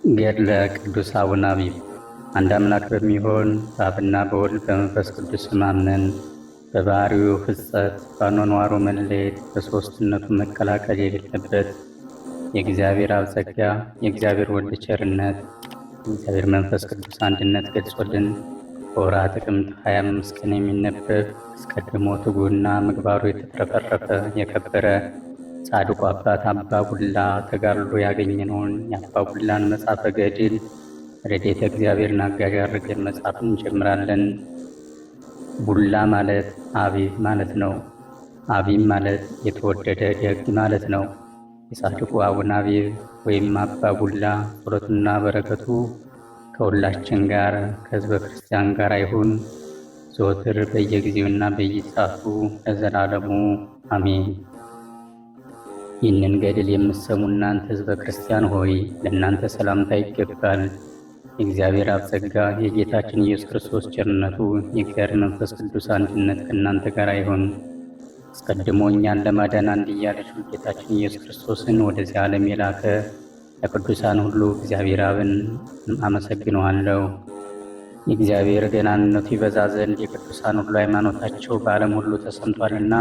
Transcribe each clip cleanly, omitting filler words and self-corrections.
ገድለ ቅዱስ አቡነ አብይ። አንድ አምላክ በሚሆን በአብና በወልድ በመንፈስ ቅዱስ አምነን በባህሪው ፍጸት በአኗኗሩ መለየት በሦስትነቱ መቀላቀል የሌለበት የእግዚአብሔር አብ ጸጋ የእግዚአብሔር ወልድ ቸርነት የእግዚአብሔር መንፈስ ቅዱስ አንድነት ገልጾልን በወርኃ ጥቅምት 25 ቀን የሚነበብ አስቀድሞ ትጉህና ምግባሩ የተትረፈረፈ የከበረ ጻድቁ አባት አባ ቡላ ተጋድሎ ያገኘነውን የአባ ቡላን መጽሐፈ ገድል ረድኤተ እግዚአብሔርን አጋዥ አድርገን መጽሐፍን እንጀምራለን። ቡላ ማለት አቢብ ማለት ነው። አቢብ ማለት የተወደደ ደግ ማለት ነው። የጻድቁ አቡነ አቢብ ወይም አባ ቡላ ጸሎቱና በረከቱ ከሁላችን ጋር ከሕዝበ ክርስቲያን ጋር ይሁን ዘወትር በየጊዜውና በየሰዓቱ ለዘላለሙ አሜን። ይህንን ገድል የምትሰሙ እናንተ ሕዝበ ክርስቲያን ሆይ ለእናንተ ሰላምታ ይገባል። የእግዚአብሔር አብ ጸጋ የጌታችን ኢየሱስ ክርስቶስ ቸርነቱ የእግዚአብሔር መንፈስ ቅዱስ አንድነት ከእናንተ ጋር ይሁን። አስቀድሞ እኛን ለማዳን አንድያ ልጁን ጌታችን ኢየሱስ ክርስቶስን ወደዚህ ዓለም የላከ ለቅዱሳን ሁሉ እግዚአብሔር አብን አመሰግነዋለሁ። የእግዚአብሔር ገናንነቱ ይበዛ ዘንድ የቅዱሳን ሁሉ ሃይማኖታቸው በዓለም ሁሉ ተሰምቷልና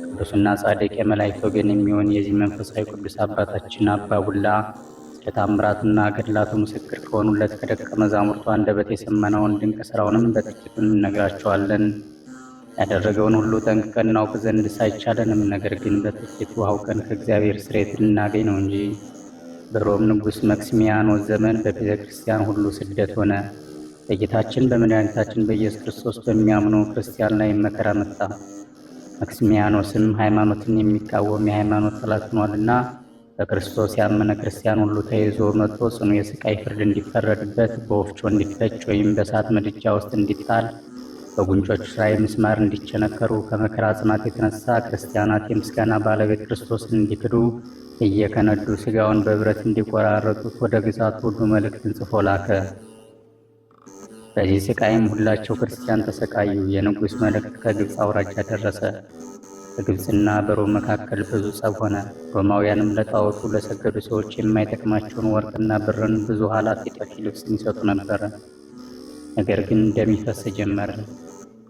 ቅዱስና ጻድቅ የመላእክት ወገን የሚሆን የዚህ መንፈሳዊ ቅዱስ አባታችን አባ ቡላ ስለ ታምራቱና ገድላቱ ምስክር ከሆኑለት ከደቀ መዛሙርቱ አንደበት የሰማነውን ድንቅ ሥራውንም በጥቂቱ እንነግራቸዋለን። ያደረገውን ሁሉ ጠንቅቀን እናውቅ ዘንድ ሳይቻለንም ነገር ግን በጥቂቱ አውቀን ከእግዚአብሔር ስርየት ልናገኝ ነው እንጂ። በሮም ንጉሥ መክሲሚያኖስ ዘመን በቤተ ክርስቲያን ሁሉ ስደት ሆነ። በጌታችን በመድኃኒታችን በኢየሱስ ክርስቶስ በሚያምኑ ክርስቲያን ላይ መከራ መጣ። መክሲሚያኖስም ሃይማኖትን የሚቃወም የሃይማኖት ጠላት ሆኗልና በክርስቶስ ያመነ ክርስቲያን ሁሉ ተይዞ መጥቶ ጽኑ የሥቃይ ፍርድ እንዲፈረድበት በወፍጮ እንዲፈጭ ወይም በእሳት ምድጃ ውስጥ እንዲጣል በጉንጮቹ ላይ ምስማር እንዲቸነከሩ ከመከራ ጽናት የተነሳ ክርስቲያናት የምስጋና ባለቤት ክርስቶስን እንዲክዱ እየከነዱ ሥጋውን በብረት እንዲቆራረጡት ወደ ግዛቱ ሁሉ መልእክትን ጽፎ ላከ። በዚህ ሥቃይም ሁላቸው ክርስቲያን ተሰቃዩ። የንጉሥ መልእክት ከግብፅ አውራጃ ደረሰ። በግብፅና በሮም መካከል ብዙ ጸብ ሆነ። ሮማውያንም ለጣዖቱ ለሰገዱ ሰዎች የማይጠቅማቸውን ወርቅና ብርን ብዙ ኃላፊ ጠፊ ልብስን ይሰጡ ነበረ። ነገር ግን ደም ይፈስ ጀመረ።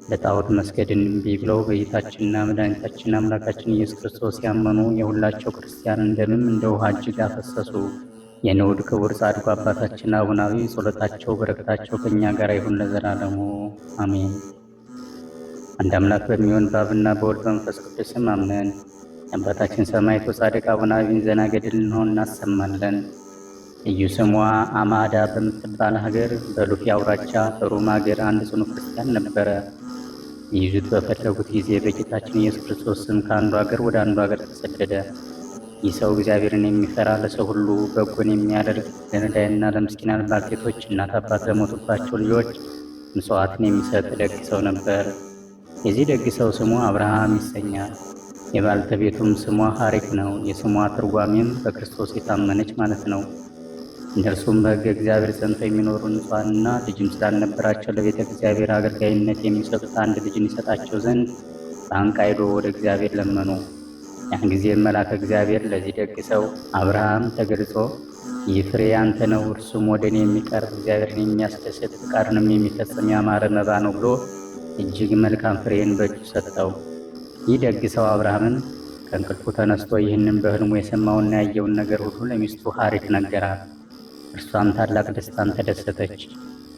ለጣዖት መስገድን እምቢ ብለው በጌታችንና መድኃኒታችን አምላካችን ኢየሱስ ክርስቶስ ያመኑ የሁላቸው ክርስቲያንን ደምም እንደ ውሃ እጅግ አፈሰሱ። የንዑድ ክቡር ጻድቁ አባታችን አቡነ አብይ ጸሎታቸው በረከታቸው ከእኛ ጋር ይሁን ለዘላለሙ አሜን። አንድ አምላክ በሚሆን በአብና በወልድ በመንፈስ ቅዱስም አምነን የአባታችን ሰማዕቱ ጻድቅ አቡነ አብይን ዘና ገድል እንሆን እናሰማለን። ልዩ ስሟ አማዳ በምትባል ሀገር በሉፊ አውራጃ በሮም ሀገር አንድ ጽኑ ክርስቲያን ነበረ። ይይዙት በፈለጉት ጊዜ በጌታችን ኢየሱስ ክርስቶስ ስም ከአንዱ ሀገር ወደ አንዱ ሀገር ተሰደደ። ይህ ሰው እግዚአብሔርን የሚፈራ ለሰው ሁሉ በጎን የሚያደርግ ለነዳይና ለምስኪናን ባልቴቶች እናት አባት ለሞቱባቸው ልጆች ምጽዋትን የሚሰጥ ደግ ሰው ነበር። የዚህ ደግ ሰው ስሙ አብርሃም ይሰኛል። የባልተቤቱም ስሟ ሐሪክ ነው። የስሟ ትርጓሜም በክርስቶስ የታመነች ማለት ነው። እነርሱም በሕገ እግዚአብሔር ጸንተው የሚኖሩ ንጹሐንና ልጅም ስላልነበራቸው ለቤተ እግዚአብሔር አገልጋይነት የሚሰጡት አንድ ልጅን ይሰጣቸው ዘንድ በአንቃ ሄዶ ወደ እግዚአብሔር ለመኑ። ያን ጊዜ መልአከ እግዚአብሔር ለዚህ ደግ ሰው አብርሃም ተገልጾ ይህ ፍሬ ያንተ ነው፣ እርሱም ወደ እኔ የሚቀርብ እግዚአብሔርን የሚያስደስት ፍቃዱንም የሚፈጽም ያማረ መባ ነው ብሎ እጅግ መልካም ፍሬን በእጁ ሰጠው። ይህ ደግ ሰው አብርሃምን ከእንቅልፉ ተነስቶ ይህንን በሕልሙ የሰማውና ያየውን ነገር ሁሉ ለሚስቱ ሐሪክ ነገራት። እርሷም ታላቅ ደስታን ተደሰተች።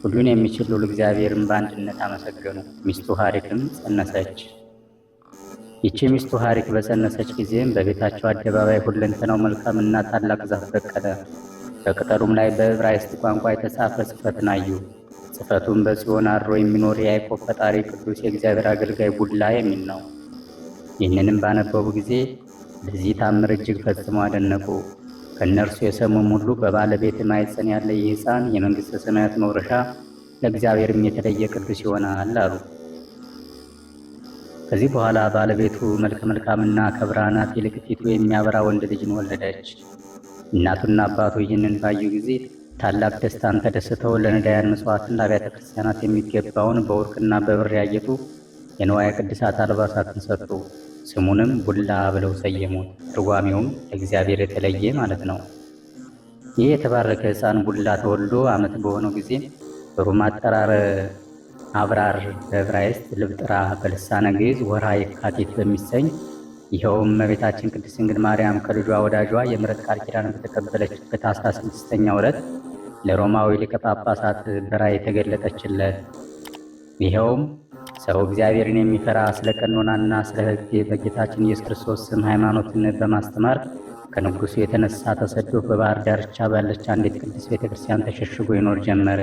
ሁሉን የሚችል ልዑል እግዚአብሔርን በአንድነት አመሰገኑ። ሚስቱ ሐሪክም ጸነሰች። ይቺ ሚስቱ ሐሪክ በጸነሰች ጊዜም በቤታቸው አደባባይ ሁለንተናው መልካምና ታላቅ ዛፍ በቀለ። በቅጠሉም ላይ በዕብራይስጥ ቋንቋ የተጻፈ ጽሕፈትን አዩ። ጽሕፈቱም በጽዮን አድሮ የሚኖር የያዕቆብ ፈጣሪ ቅዱስ የእግዚአብሔር አገልጋይ ቡላ የሚል ነው። ይህንንም ባነበቡ ጊዜ ለዚህ ታምር እጅግ ፈጽመው አደነቁ። ከእነርሱ የሰሙም ሁሉ በባለቤት ማኅፀን ያለ ይህ ሕፃን የመንግሥተ ሰማያት መውረሻ ለእግዚአብሔርም የተለየ ቅዱስ ይሆናል አሉ። ከዚህ በኋላ ባለቤቱ መልከ መልካምና ከብርሃናት ይልቅ ፊቱ የሚያበራ ወንድ ልጅን ወለደች። እናቱና አባቱ ይህንን ባዩ ጊዜ ታላቅ ደስታን ተደስተው ለነዳያን ምጽዋትን ለአብያተ ክርስቲያናት የሚገባውን በወርቅና በብር ያጌጡ የንዋየ ቅድሳት አልባሳትን ሰጡ። ስሙንም ቡላ ብለው ሰየሙት። ትርጓሜውም እግዚአብሔር የተለየ ማለት ነው። ይህ የተባረከ ሕፃን ቡላ ተወልዶ ዓመት በሆነው ጊዜ በሮም አጠራር አብራር፣ በዕብራይስጥ ልብጥራ፣ በልሳነ ግዕዝ ወርሃ የካቲት በሚሰኝ ይኸውም እመቤታችን ቅድስት ድንግል ማርያም ከልጇ ወዳጇ የምሕረት ቃል ኪዳን በተቀበለችበት 16ኛው ዕለት ለሮማዊ ሊቀ ጳጳሳት በራእይ የተገለጠችለት። ይኸውም ሰው እግዚአብሔርን የሚፈራ ስለ ቀኖናና ስለ ሕግ በጌታችን ኢየሱስ ክርስቶስ ስም ሃይማኖትን በማስተማር ከንጉሡ የተነሳ ተሰዶ በባህር ዳርቻ ባለች አንዲት ቅድስት ቤተክርስቲያን ተሸሽጎ ይኖር ጀመረ።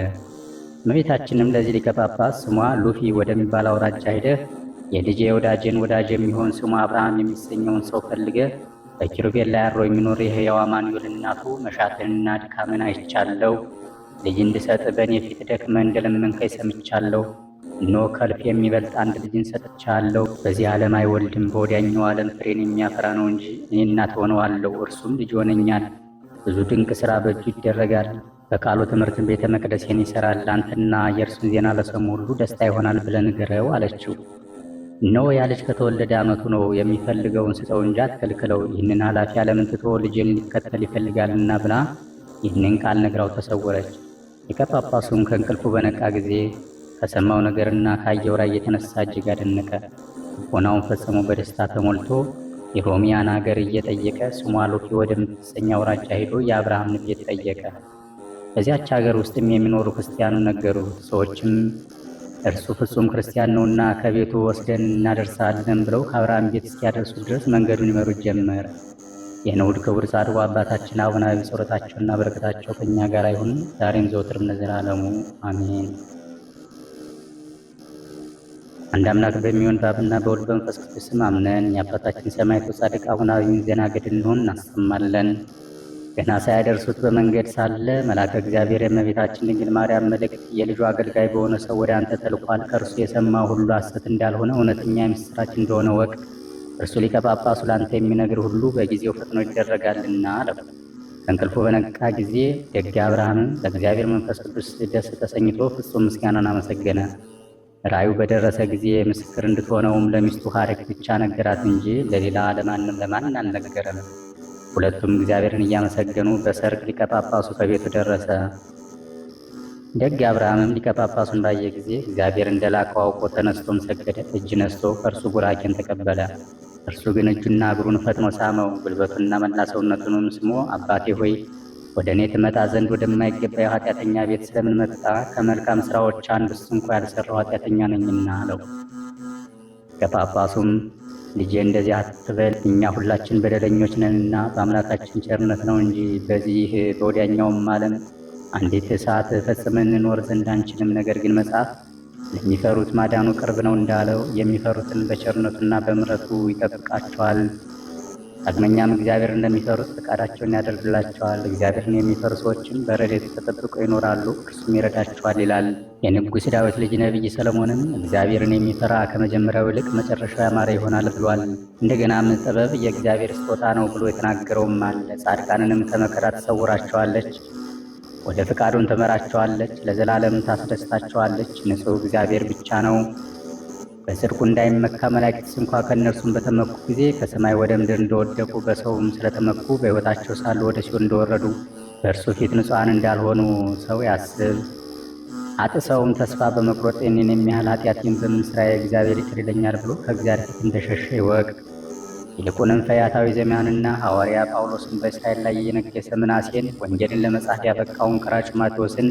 እመቤታችንም ለዚህ ሊቀ ጳጳስ ስሟ ሉፊ ወደሚባል አውራጃ ሄደህ የልጄ ወዳጄን ወዳጅ የሚሆን ስሙ አብርሃም የሚሰኘውን ሰው ፈልገህ በኪሩቤል ላይ አድሮ የሚኖር የሕያው አማኑኤል እናቱ መሻትንና ድካምን አይቻለሁ። ልጅ እንድሰጥ በእኔ ፊት ደክመህ እንደለመንከኝ ሰምቻለሁ። እነሆ ከእልፍ የሚበልጥ አንድ ልጅን ሰጥቻለሁ። በዚህ ዓለም አይወልድም፣ በወዲያኛው ዓለም ፍሬን የሚያፈራ ነው እንጂ እኔ እናት ሆነዋለሁ፣ እርሱም ልጅ ሆነኛል። ብዙ ድንቅ ሥራ በእጁ ይደረጋል። በቃሉ ትምህርትን ቤተ መቅደሴን ይሠራል። አንተና የእርሱን ዜና ለሰሙ ሁሉ ደስታ ይሆናል ብለህ ንገረው አለችው። እነሆ ያ ልጅ ከተወለደ ዓመቱ ነው። የሚፈልገውን ስጠው እንጂ አትከልክለው። ይህንን ኃላፊ ዓለምን ትቶ ልጅን ሊከተል ይፈልጋልና ብላ ይህንን ቃል ነግራው ተሰወረች። ሊቀ ጳጳሱም ከእንቅልፉ በነቃ ጊዜ ከሰማው ነገርና ካየው ራእይ የተነሳ እጅግ አደነቀ። ልቦናውን ፈጽሞ በደስታ ተሞልቶ የሮሚያን አገር እየጠየቀ ስሟ ሉኪ ወደምትሰኝ አውራጃ ሄዶ የአብርሃምን ቤት ጠየቀ። በዚያች ሀገር ውስጥም የሚኖሩ ክርስቲያኑ ነገሩት። ሰዎችም እርሱ ፍጹም ክርስቲያን ነውና ከቤቱ ወስደን እናደርሳለን ብለው ከአብርሃም ቤት እስኪያደርሱ ድረስ መንገዱን ይመሩት ጀመር። የንዑድ ክቡር ጻድቁ አባታችን አቡነ አብይ ጸሎታቸውና በረከታቸው ከእኛ ጋር ይሁን ዛሬም ዘወትርም ለዘላለሙ አሜን። አንድ አምላክ በሚሆን በአብና በወልድ በመንፈስ ቅዱስ ስም አምነን የአባታችን ሰማዕቱ ጻድቅ አቡነ አብይን ዜና ገድል እንሆን እናሰማለን። ገና ሳያደርሱት በመንገድ ሳለ መልአከ እግዚአብሔር የእመቤታችን ድንግል ማርያም መልእክት የልጁ አገልጋይ በሆነ ሰው ወደ አንተ ተልኳል። ከእርሱ የሰማ ሁሉ ሐሰት እንዳልሆነ እውነተኛ የምሥራች እንደሆነ ወቅ። እርሱ ሊቀ ጳጳሱ ለአንተ የሚነግር ሁሉ በጊዜው ፈጥኖ ይደረጋልና አለው። ከእንቅልፉ በነቃ ጊዜ ደግ አብርሃምም ለእግዚአብሔር መንፈስ ቅዱስ ደስ ተሰኝቶ ፍጹም ምስጋናን አመሰገነ። ራእዩ በደረሰ ጊዜ ምስክር እንድትሆነውም ለሚስቱ ሐረግ ብቻ ነገራት እንጂ ለሌላ ለማን አልነገረም። ሁለቱም እግዚአብሔርን እያመሰገኑ በሰርክ ሊቀ ጳጳሱ ከቤቱ ደረሰ። ደግ አብርሃምም ሊቀ ጳጳሱን ባየ ጊዜ እግዚአብሔር እንደላከው አውቆ ተነስቶም ሰገደ። እጅ ነስቶ ከእርሱ ቡራኬን ተቀበለ። እርሱ ግን እጁና እግሩን ፈጥኖ ሳመው። ጉልበቱንና መላ ሰውነቱንም ስሞ አባቴ ሆይ ወደ እኔ ትመጣ ዘንድ ወደማይገባ የኃጢአተኛ ቤት ስለምን መጣ? ከመልካም ሥራዎች አንዱስ እንኳ ያልሠራው ኃጢአተኛ ነኝና አለው። ከጳጳሱም ልጄ እንደዚህ አትበል፣ እኛ ሁላችን በደለኞች ነንና በአምላካችን ቸርነት ነው እንጂ በዚህ በወዲያኛውም ዓለም አንዲት ሰዓት ፈጽመን እንኖር ዘንድ አንችልም። ነገር ግን መጽሐፍ ለሚፈሩት ማዳኑ ቅርብ ነው እንዳለው የሚፈሩትን በቸርነቱና በምሕረቱ ይጠብቃቸዋል። ዳግመኛም እግዚአብሔር እንደሚፈሩት ፈቃዳቸውን ያደርግላቸዋል። እግዚአብሔርን የሚፈሩ ሰዎችም በረድኤቱ ተጠብቀው ይኖራሉ፣ እርሱም ይረዳቸዋል ይላል። የንጉሥ ዳዊት ልጅ ነቢይ ሰሎሞንም እግዚአብሔርን የሚፈራ ከመጀመሪያው ይልቅ መጨረሻው ያማረ ይሆናል ብሏል። እንደገናም ጥበብ የእግዚአብሔር ስጦታ ነው ብሎ የተናገረውም አለ። ጻድቃንንም ከመከራ ትሰውራቸዋለች፣ ወደ ፍቃዱን ትመራቸዋለች፣ ለዘላለም ታስደስታቸዋለች። ንጹሕ እግዚአብሔር ብቻ ነው። በጽድቁ እንዳይመካ መላእክትስ እንኳ ከእነርሱም በተመኩ ጊዜ ከሰማይ ወደ ምድር እንደወደቁ በሰውም ስለተመኩ በሕይወታቸው ሳሉ ወደ ሲኦል እንደወረዱ በእርሱ ፊት ንጹሐን እንዳልሆኑ ሰው ያስብ። አጥሰውም ተስፋ በመቁረጥ እኔን የሚያህል ኃጢአቴን በምን ሥራዬ እግዚአብሔር ይቅር ይለኛል ብሎ ከእግዚአብሔር ፊት እንደሸሸ ይወቅ። ይልቁንም ፈያታዊ ዘመንና ሐዋርያ ጳውሎስን በእስራኤል ላይ የነገሰ ምናሴን ወንጌልን ለመጻፍ ያበቃውን ቀራጩ ማቴዎስን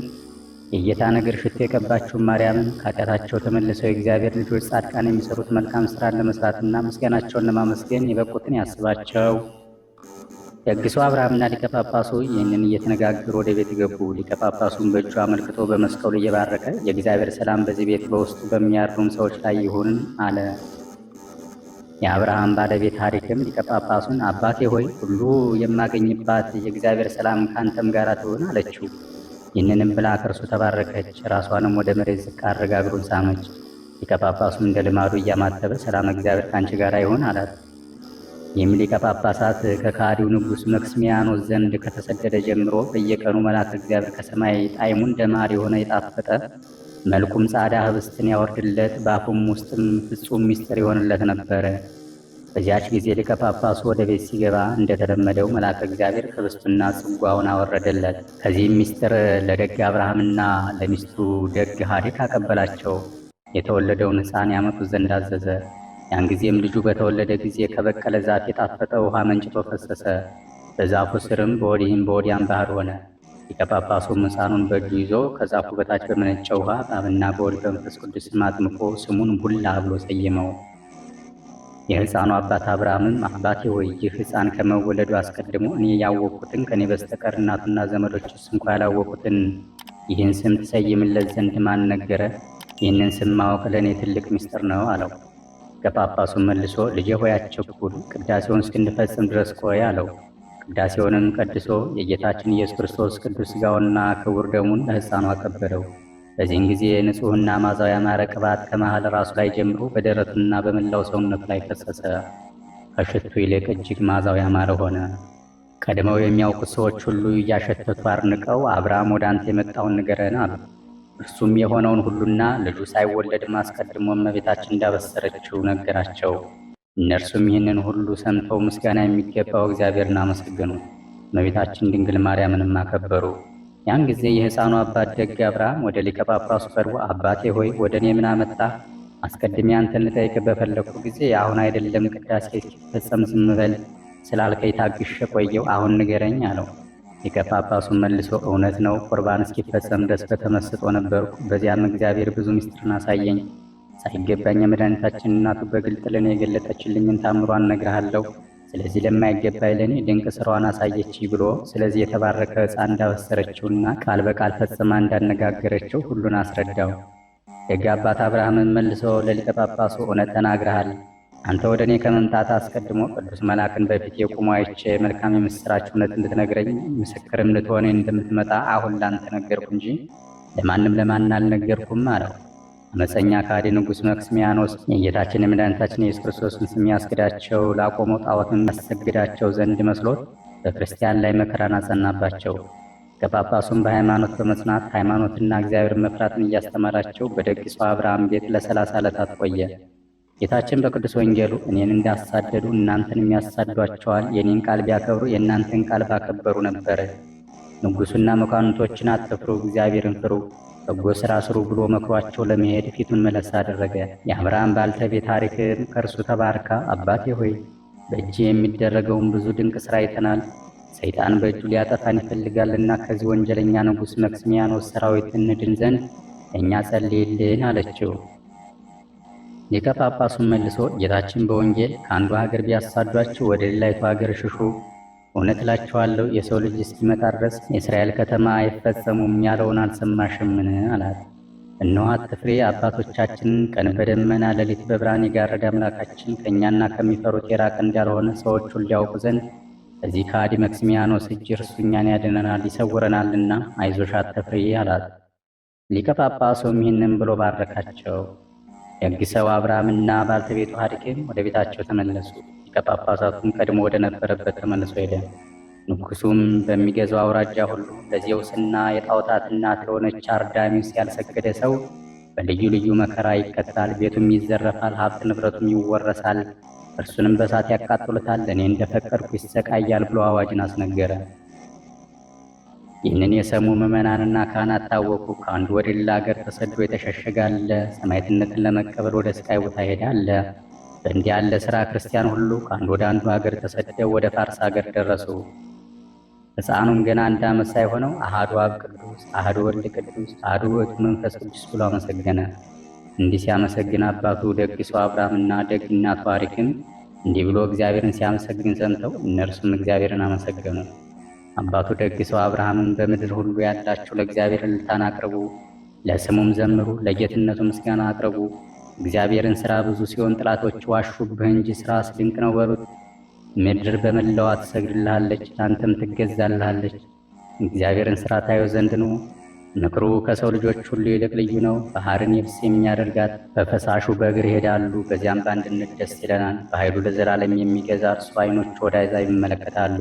የጌታ ነገር ሽቶ የቀባችውን ማርያምን ከኃጢአታቸው ተመልሰው የእግዚአብሔር ልጆች ጻድቃን የሚሰሩት መልካም ሥራን ለመስራትና ምስጋናቸውን ለማመስገን የበቁትን ያስባቸው። ደግሶ አብርሃምና ሊቀ ጳጳሱ ይህንን እየተነጋገሩ ወደ ቤት ገቡ። ሊቀ ጳጳሱን በእጁ አመልክቶ በመስቀሉ እየባረከ የእግዚአብሔር ሰላም በዚህ ቤት በውስጡ በሚያድሩም ሰዎች ላይ ይሁን አለ። የአብርሃም ባለቤት ሐሪክም ሊቀ ጳጳሱን አባቴ ሆይ ሁሉ የማገኝባት የእግዚአብሔር ሰላም ከአንተም ጋር ትሁን አለችው። ይህንንም ብላ ከእርሱ ተባረከች። ራሷንም ወደ መሬት ዝቅ አድርጋ እግሩን ሳመች። ሊቀ ጳጳሱም እንደ ልማዱ እያማተበ ሰላም እግዚአብሔር ከአንቺ ጋር ይሁን አላት። ይህም ሊቀ ጳጳሳት ከከሃዲው ንጉሥ መክስሚያኖስ ዘንድ ከተሰደደ ጀምሮ በየቀኑ መልአከ እግዚአብሔር ከሰማይ ጣዕሙ እንደ ማር የሆነ የጣፈጠ መልኩም ጻዕዳ ኅብስትን ያወርድለት፣ በአፉም ውስጥም ፍጹም ምስጢር ይሆንለት ነበረ። በዚያች ጊዜ ሊቀ ጳጳሱ ወደ ቤት ሲገባ እንደተለመደው መልአከ እግዚአብሔር ኅብስቱንና ጽዋውን አወረደለት። ከዚህም ምስጢር ለደግ አብርሃምና ለሚስቱ ደግ ሐሪክ አቀበላቸው። የተወለደውን ሕፃን ያመጡት ዘንድ አዘዘ። ያን ጊዜም ልጁ በተወለደ ጊዜ ከበቀለ ዛፍ የጣፈጠ ውሃ መንጭቶ ፈሰሰ። በዛፉ ስርም በወዲህም በወዲያም ባህር ሆነ። ሊቀ ጳጳሱም ሕፃኑን በእጁ ይዞ ከዛፉ በታች በመነጨ ውሃ በአብና በወልድ በመንፈስ ቅዱስም አጥምቆ ስሙን ቡላ ብሎ ሰየመው። የሕፃኑ አባት አብርሃምም አባቴ ሆይ ይህ ሕፃን ከመወለዱ አስቀድሞ እኔ ያወቅሁትን ከኔ በስተቀር እናቱና ዘመዶችስ እንኳ ያላወቁትን ይህን ስም ትሰይምለት ዘንድ ማን ነገረ? ይህንን ስም ማወቅ ለእኔ ትልቅ ምስጢር ነው አለው። ከጳጳሱም መልሶ ልጄ ሆይ አትቸኩል፣ ቅዳሴውን እስክንፈጽም ድረስ ቆይ አለው። ቅዳሴውንም ቀድሶ የጌታችን ኢየሱስ ክርስቶስ ቅዱስ ሥጋውንና ክቡር ደሙን ለሕፃኑ አቀበለው። በዚህን ጊዜ ንጹሕና መዓዛው ያማረ ቅባት ከመሃል ራሱ ላይ ጀምሮ በደረቱና በመላው ሰውነቱ ላይ ፈሰሰ። ከሽቱ ይልቅ እጅግ መዓዛው ያማረ ሆነ። ቀድመው የሚያውቁት ሰዎች ሁሉ እያሸተቱ አርንቀው አብርሃም ወደ አንተ የመጣውን ንገረን አሉ። እርሱም የሆነውን ሁሉና ልጁ ሳይወለድም አስቀድሞ እመቤታችን እንዳበሰረችው ነገራቸው። እነርሱም ይህንን ሁሉ ሰምተው ምስጋና የሚገባው እግዚአብሔርን አመሰገኑ። እመቤታችን ድንግል ማርያምንም አከበሩ። ያን ጊዜ የሕፃኑ አባት ደግ አብርሃም ወደ ሊቀ ጳጳሱ ቀርቦ አባቴ ሆይ ወደ እኔ ምን አመጣ? አስቀድሜ አንተን ልጠይቅ በፈለግኩ ጊዜ አሁን አይደለም ቅዳሴ እስኪፈጸም ዝም በል ስላልከኝ ታግሼ ቆየው፣ አሁን ንገረኝ አለው። ሊቀ ጳጳሱን መልሶ እውነት ነው፣ ቁርባን እስኪፈጸም ድረስ በተመስጦ ነበርኩ። በዚያም እግዚአብሔር ብዙ ምስጢርን አሳየኝ። ሳይገባኝ የመድኃኒታችን እናቱ በግልጥ ለእኔ የገለጠችልኝን ታምሯን እነግርሃለሁ። ስለዚህ ለማይገባኝ ለእኔ ድንቅ ስራዋን አሳየች ብሎ ስለዚህ የተባረከ ሕፃን እንዳበሰረችውና ቃል በቃል ፈጽማ እንዳነጋገረችው ሁሉን አስረዳው። ደግ አባት አብርሃምን መልሶ ለሊቀ ጳጳሱ እውነት ተናግረሃል። አንተ ወደ እኔ ከመምጣት አስቀድሞ ቅዱስ መልአክን በፊቴ ቆሞ አይቼ መልካም የምስራች እውነት እንድትነግረኝ ምስክርም ልትሆነኝ እንደምትመጣ አሁን ላንተ ነገርኩ እንጂ ለማንም አልነገርኩም አለው። አመፀኛ ከሃዲ ንጉሥ መክስሚያኖስ የጌታችን የመድኃኒታችን የኢየሱስ ክርስቶስን ስም ያስክዳቸው ላቆመው ጣዖትን ያሰግዳቸው ዘንድ መስሎት በክርስቲያን ላይ መከራን አጸናባቸው። ከጳጳሱም በሃይማኖት በመጽናት ሃይማኖትና እግዚአብሔር መፍራትን እያስተማራቸው በደግ ሰው አብርሃም ቤት ለ30 ዓመታት ቆየ። ጌታችን በቅዱስ ወንጌሉ እኔን እንዳሳደዱ እናንተንም ያሳዷቸዋል፣ የኔን ቃል ቢያከብሩ የእናንተን ቃል ባከበሩ ነበር። ንጉሡና መኳንንቶችን አትፍሩ፣ እግዚአብሔርን ፍሩ፣ በጎ ሥራ ስሩ ብሎ መክሯቸው ለመሄድ ፊቱን መለስ አደረገ። የአብርሃም ባልተቤት ታሪክም ከእርሱ ተባርካ አባቴ ሆይ በእጅ የሚደረገውን ብዙ ድንቅ ሥራ አይተናል። ሰይጣን በእጁ ሊያጠፋን ይፈልጋልና ከዚህ ወንጀለኛ ንጉሥ መክስሚያኖስ ሠራዊት እንድን ዘንድ እኛ ጸልይልን አለችው። ሊቀ ጳጳሱን መልሶ ጌታችን በወንጌል ከአንዱ ሀገር ቢያሳዷችሁ ወደ ሌላይቱ ሀገር ሽሹ፣ እውነት እላችኋለሁ የሰው ልጅ እስኪመጣ ድረስ የእስራኤል ከተማ አይፈጸሙም ያለውን አልሰማሽምን? አላት። እነሆ አትፍሬ፣ አባቶቻችንን ቀን በደመና ሌሊት በብርሃን የጋረደ አምላካችን ከእኛና ከሚፈሩት የራቀ እንዳልሆነ ሰዎች ሁሉ ሊያውቁ ዘንድ ከዚህ ከሃዲ መክስሚያኖስ እጅ እርሱ እኛን ያድነናል ይሰውረናልና አይዞሽ አትፍሪ አላት። ሊቀ ጳጳሱም ይህንን ብሎ ባረካቸው። ደግ ሰው አብርሃምና ባልተቤቱ ሐሪክም ወደ ቤታቸው ተመለሱ። ሊቀ ጳጳሳቱም ቀድሞ ወደ ነበረበት ተመልሶ ሄደ። ንጉሡም በሚገዛው አውራጃ ሁሉ ለዜውስና የጣዖታት እናት ለሆነች አርዳሚስ ያልሰገደ ሰው በልዩ ልዩ መከራ ይቀጣል፣ ቤቱም ይዘረፋል፣ ሀብት ንብረቱም ይወረሳል፣ እርሱንም በእሳት ያቃጥሉታል፣ እኔ እንደፈቀድኩ ይሰቃያል ብሎ አዋጅን አስነገረ። ይህንን የሰሙ ምዕመናንና ካህናት ታወቁ። ከአንዱ ወደ ሌላ ሀገር ተሰዶ የተሸሸገ አለ፣ ሰማዕትነትን ለመቀበል ወደ ስቃይ ቦታ ሄደ አለ። በእንዲህ ያለ ሥራ ክርስቲያን ሁሉ ከአንዱ ወደ አንዱ ሀገር ተሰደው ወደ ፋርስ ሀገር ደረሱ። ሕፃኑም ገና 1 ዓመት ሳይሆነው አሐዱ አብ ቅዱስ፣ አሐዱ ወልድ ቅዱስ፣ አሐዱ ውእቱ መንፈስ ቅዱስ ብሎ አመሰገነ። እንዲህ ሲያመሰግን አባቱ ደግ ሰው አብርሃምና ደግ እናቱ ሐሪክም እንዲህ ብሎ እግዚአብሔርን ሲያመሰግን ሰምተው እነርሱም እግዚአብሔርን አመሰገኑ። አባቱ ደግ ሰው አብርሃምን በምድር ሁሉ ያላችሁ ለእግዚአብሔር እልልታን አቅርቡ፣ ለስሙም ዘምሩ፣ ለጌትነቱ ምስጋና አቅርቡ። እግዚአብሔርን ሥራ ብዙ ሲሆን ጠላቶች ዋሹብህ እንጂ ሥራስ ድንቅ ነው በሉት። ምድር በመላዋ ትሰግድልሃለች፣ ለአንተም ትገዛልሃለች። እግዚአብሔርን ሥራ ታየው ዘንድ ነው። ምክሩ ከሰው ልጆች ሁሉ ይልቅ ልዩ ነው። ባሕርን የብስ የሚያደርጋት በፈሳሹ በእግር ይሄዳሉ፣ በዚያም በአንድነት ደስ ይለናል። በኃይሉ ለዘላለም የሚገዛ እርሱ ዓይኖች ወደ አሕዛብ ይመለከታሉ።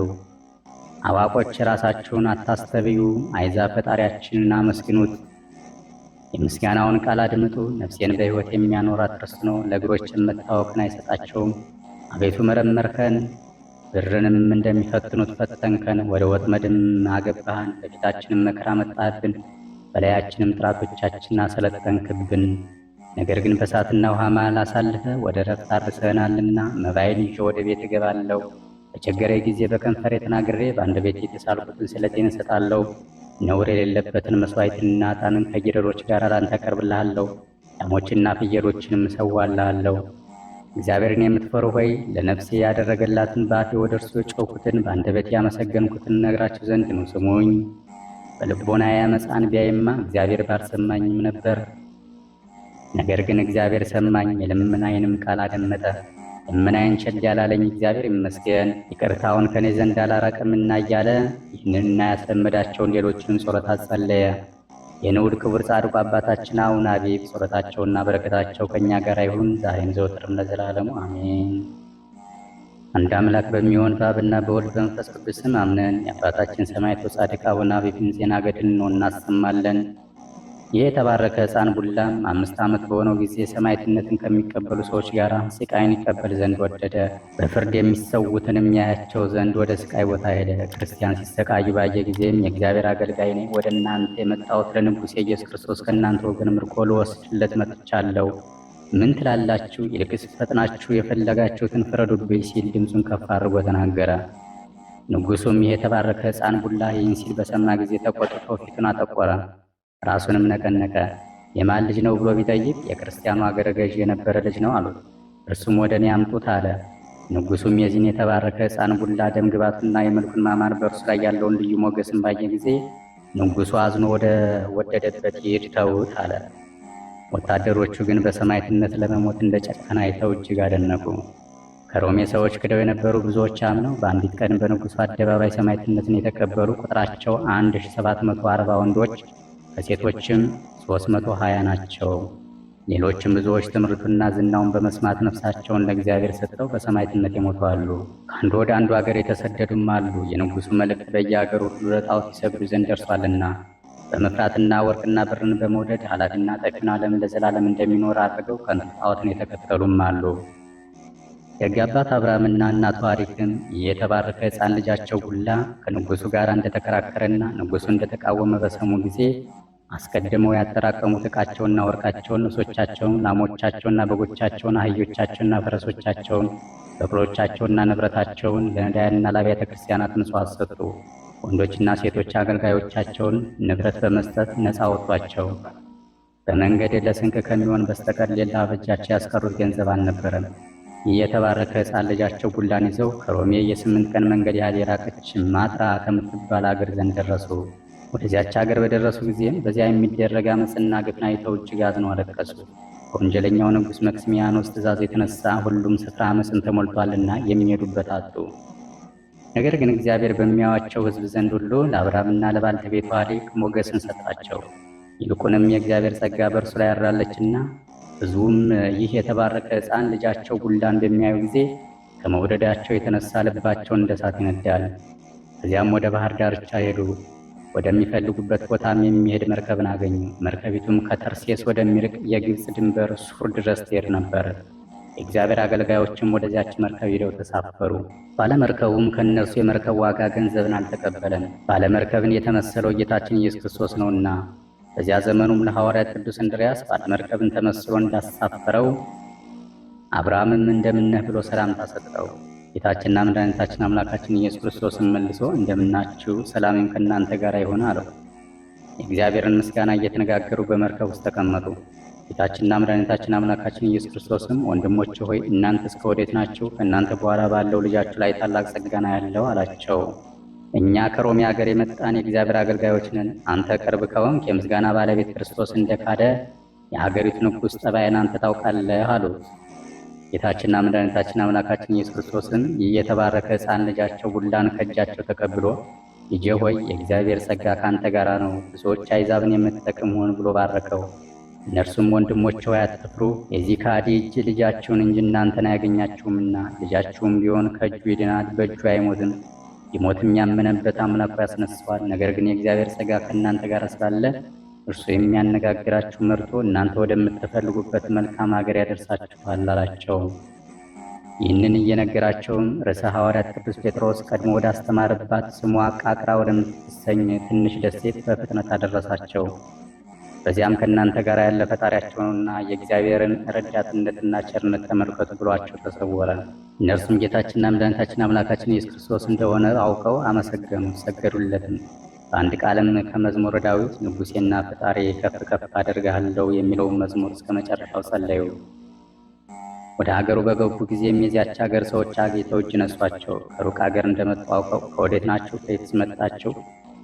አዋቆች ራሳችሁን አታስተብዩ፣ አሕዛብ ፈጣሪያችንን አመስግኑት። የምስጋናውን ቃል አድምጡ። ነፍሴን በሕይወት የሚያኖራት እርሱ ነው። ለእግሮች መታወክን አይሰጣቸውም። አቤቱ መረመርከን፣ ብርንም እንደሚፈትኑት ፈተንከን። ወደ ወጥመድም አገባህን፣ በፊታችንም መከራ መጣህብን፣ በላያችንም ጠላቶቻችን አሰለጠንክብን። ነገር ግን በእሳትና ውሃ መሃል አሳልፈ ወደ ዕረፍት አድርሰኸናልና መባዬን ይዤ ወደ ቤት እገባለሁ። በቸገረኝ ጊዜ በከንፈሬ ተናግሬ በአንደበቴ የተሳልኩትን ስለቴን እሰጣለሁ። ነውር የሌለበትን መሥዋዕትንና ዕጣንን ከጊደሮች ጋር ላንተ አቀርብልሃለሁ። ላሞችና ፍየሎችንም እሰዋልሃለሁ። እግዚአብሔርን የምትፈሩ ሆይ ለነፍሴ ያደረገላትን በአፌ ወደ እርሱ የጮኽኩትን በአንደበቴ ያመሰገንኩትን ነግራችሁ ዘንድ ነው። ስሙኝ። በልቦናዬ ዓመፃን ቢያይማ እግዚአብሔር ባልሰማኝም ነበር። ነገር ግን እግዚአብሔር ሰማኝ፣ የልመናዬንም ቃል አደመጠ። ልመናዬን ቸል ያላለኝ እግዚአብሔር ይመስገን። ይቅርታውን ከኔ ዘንድ አላራቀምና እያለ ይህንንና ያስለመዳቸውን ሌሎችንም ጸሎት ጸለየ። የንዑድ ክቡር ጻድቁ አባታችን አቡነ አቢብ ጸሎታቸውና በረከታቸው ከእኛ ጋር ይሁን ዛሬም ዘወትርም ለዘላለሙ አሜን። አንድ አምላክ በሚሆን በአብና በወልድ በመንፈስ ቅዱስ ስም አምነን የአባታችን ሰማዕቱ ጻድቅ አቡነ አቢብን ዜና ገድል ነው እናሰማለን። ይህ የተባረከ ሕፃን ቡላም 5 ዓመት በሆነው ጊዜ ሰማዕትነትን ከሚቀበሉ ሰዎች ጋር ስቃይን ይቀበል ዘንድ ወደደ። በፍርድ የሚሰዉትን የሚያያቸው ዘንድ ወደ ስቃይ ቦታ ሄደ። ክርስቲያን ሲሰቃዩ ባየ ጊዜም የእግዚአብሔር አገልጋይ ነኝ፣ ወደ እናንተ የመጣሁት ለንጉሥ ኢየሱስ ክርስቶስ ከእናንተ ወገን ምርኮ ልወስድለት መጥቻለሁ። ምን ትላላችሁ? ይልቅስ ፈጥናችሁ የፈለጋችሁትን ፍረዱብኝ ሲል ድምፁን ከፍ አድርጎ ተናገረ። ንጉሡም ይህ የተባረከ ሕፃን ቡላ ይህን ሲል በሰማ ጊዜ ተቆጥቶ ፊቱን አጠቆረ፣ ራሱንም ነቀነቀ። የማን ልጅ ነው ብሎ ቢጠይቅ የክርስቲያኑ አገረ ገዥ የነበረ ልጅ ነው አሉት። እርሱም ወደ እኔ አምጡት አለ። ንጉሡም የዚህን የተባረከ ሕፃን ቡላ ደም ግባቱና የመልኩን ማማር በእርሱ ላይ ያለውን ልዩ ሞገስን ባየ ጊዜ ንጉሡ አዝኖ ወደ ወደደበት ይሂድ ተዉት አለ። ወታደሮቹ ግን በሰማዕትነት ለመሞት እንደ ጨከነ አይተው እጅግ አደነቁ። ከሮሜ ሰዎች ክደው የነበሩ ብዙዎች አምነው በአንዲት ቀን በንጉሡ አደባባይ ሰማዕትነትን የተቀበሉ ቁጥራቸው 1740 ወንዶች ከሴቶችም 320 ናቸው። ሌሎችም ብዙዎች ትምህርቱና ዝናውን በመስማት ነፍሳቸውን ለእግዚአብሔር ሰጥተው በሰማዕትነት የሞቱ አሉ። ከአንዱ ወደ አንዱ አገር የተሰደዱም አሉ። የንጉሡ መልእክት በየአገሩ ሁሉ ለጣዖት ይሰግዱ ዘንድ ደርሷልና በመፍራትና ወርቅና ብርን በመውደድ ኃላፊና ጠፊውን ዓለም ለዘላለም እንደሚኖር አድርገው ከንቱ ጣዖትን የተከተሉም አሉ። ደግ አባት አብርሃምና እናቱ አሪክም የተባረከ ሕፃን ልጃቸው ቡላ ከንጉሡ ጋር እንደተከራከረና ንጉሡ እንደተቃወመ በሰሙ ጊዜ አስቀድመው ያጠራቀሙት ዕቃቸውና ወርቃቸውን፣ ልብሶቻቸውን፣ ላሞቻቸውና በጎቻቸውን፣ አህዮቻቸውና ፈረሶቻቸውን፣ በቅሎቻቸውና ንብረታቸውን ለነዳያንና ለአብያተ ክርስቲያናት ምጽዋት ሰጡ። ወንዶችና ሴቶች አገልጋዮቻቸውን ንብረት በመስጠት ነፃ ወጧቸው። በመንገድ ለስንቅ ከሚሆን በስተቀር ሌላ በእጃቸው ያስቀሩት ገንዘብ አልነበረም። ይህ የተባረከ ሕፃን ልጃቸው ቡላን ይዘው ከሮሜ የ8 ቀን መንገድ ያህል የራቀች ማጥራ ከምትባል አገር ዘንድ ደረሱ። ወደዚያች አገር በደረሱ ጊዜም በዚያ የሚደረግ አመፅና ግፍን አይተው እጅግ አዝነው አለቀሱ። ከወንጀለኛው ንጉሥ መክስሚያኖስ ትእዛዝ የተነሳ ሁሉም ስፍራ አመፅን ተሞልቷልና የሚሄዱበት አጡ። ነገር ግን እግዚአብሔር በሚያዩአቸው ሕዝብ ዘንድ ሁሉ ለአብርሃምና ለባልተቤቷ ሊቅ ሞገስን ሰጣቸው። ይልቁንም የእግዚአብሔር ጸጋ በእርሱ ላይ ያድራለችና ሕዝቡም ይህ የተባረከ ሕፃን ልጃቸው ቡላን በሚያዩ ጊዜ ከመውደዳቸው የተነሳ ልባቸውን እንደ እሳት ይነዳል። ከዚያም ወደ ባህር ዳርቻ ሄዱ። ወደሚፈልጉበት ቦታም የሚሄድ መርከብን አገኙ። መርከቢቱም ከተርሴስ ወደሚርቅ የግብፅ ድንበር ሱር ድረስ ትሄድ ነበር። የእግዚአብሔር አገልጋዮችም ወደዚያች መርከብ ሄደው ተሳፈሩ። ባለመርከቡም ከእነርሱ የመርከብ ዋጋ ገንዘብን አልተቀበለም፣ ባለመርከብን የተመሰለው ጌታችን ኢየሱስ ክርስቶስ ነውና። በዚያ ዘመኑም ለሐዋርያት ቅዱስ እንድርያስ ባለመርከብን ተመስሎ እንዳሳፈረው አብርሃምም እንደምነህ ብሎ ሰላምታ ሰጠው። ጌታችንና መድኃኒታችን አምላካችን ኢየሱስ ክርስቶስን መልሶ እንደምናችሁ ሰላምም ከእናንተ ጋር ይሁን አለው። የእግዚአብሔርን ምስጋና እየተነጋገሩ በመርከብ ውስጥ ተቀመጡ። ጌታችንና መድኃኒታችን አምላካችን ኢየሱስ ክርስቶስም ወንድሞች ሆይ እናንተ እስከ ወዴት ናችሁ? ከእናንተ በኋላ ባለው ልጃችሁ ላይ ታላቅ ጸጋና ያለው አላቸው። እኛ ከሮሜ ሀገር የመጣን የእግዚአብሔር አገልጋዮች ነን። አንተ ቅርብ ከሆንክ የምስጋና ባለቤት ክርስቶስ እንደካደ የሀገሪቱ ንጉሥ ጠባይን አንተ ታውቃለህ አሉት። ጌታችንና መድኃኒታችን አምላካችን ኢየሱስ ክርስቶስም ይህ የተባረከ ሕፃን ልጃቸው ቡላን ከእጃቸው ተቀብሎ ልጄ ሆይ የእግዚአብሔር ጸጋ ከአንተ ጋር ነው፣ ብዙዎች አሕዛብን የምትጠቅም ሁን ብሎ ባረከው። እነርሱም ወንድሞች ሆይ አትፍሩ፣ የዚህ ከሃዲ እጅ ልጃችሁን እንጂ እናንተን አያገኛችሁምና፣ ልጃችሁም ቢሆን ከእጁ ይድናል፣ በእጁ አይሞትም። ሊሞትም ያመነበት አምላኩ ያስነሳዋል። ነገር ግን የእግዚአብሔር ጸጋ ከእናንተ ጋር ስላለ እርሱ የሚያነጋግራችሁ መርቶ እናንተ ወደምትፈልጉበት መልካም ሀገር ያደርሳችኋል አላቸው። ይህንን እየነገራቸውም ርዕሰ ሐዋርያት ቅዱስ ጴጥሮስ ቀድሞ ወደ አስተማረባት ስሟ ቃቅራ ወደምትሰኝ ትንሽ ደሴት በፍጥነት አደረሳቸው። በዚያም ከእናንተ ጋር ያለ ፈጣሪያቸውንና የእግዚአብሔርን ረዳትነትና ቸርነት ተመልከቱ ብሏቸው ተሰወረ። እነርሱም ጌታችንና መድኃኒታችን አምላካችን ኢየሱስ ክርስቶስ እንደሆነ አውቀው አመሰገኑ፣ ሰገዱለትም። በአንድ ቃልም ከመዝሙረ ዳዊት ንጉሴና ፈጣሪ ከፍ ከፍ አደርግሃለሁ የሚለውን መዝሙር እስከ መጨረሻው ጸለዩ። ወደ ሀገሩ በገቡ ጊዜም የዚያች ሀገር ሰዎች አግኝተው እጅ ነሷቸው። ከሩቅ ሀገር እንደመጡ አውቀው ከወዴት ናችሁ? ከየትስ መጣችሁ?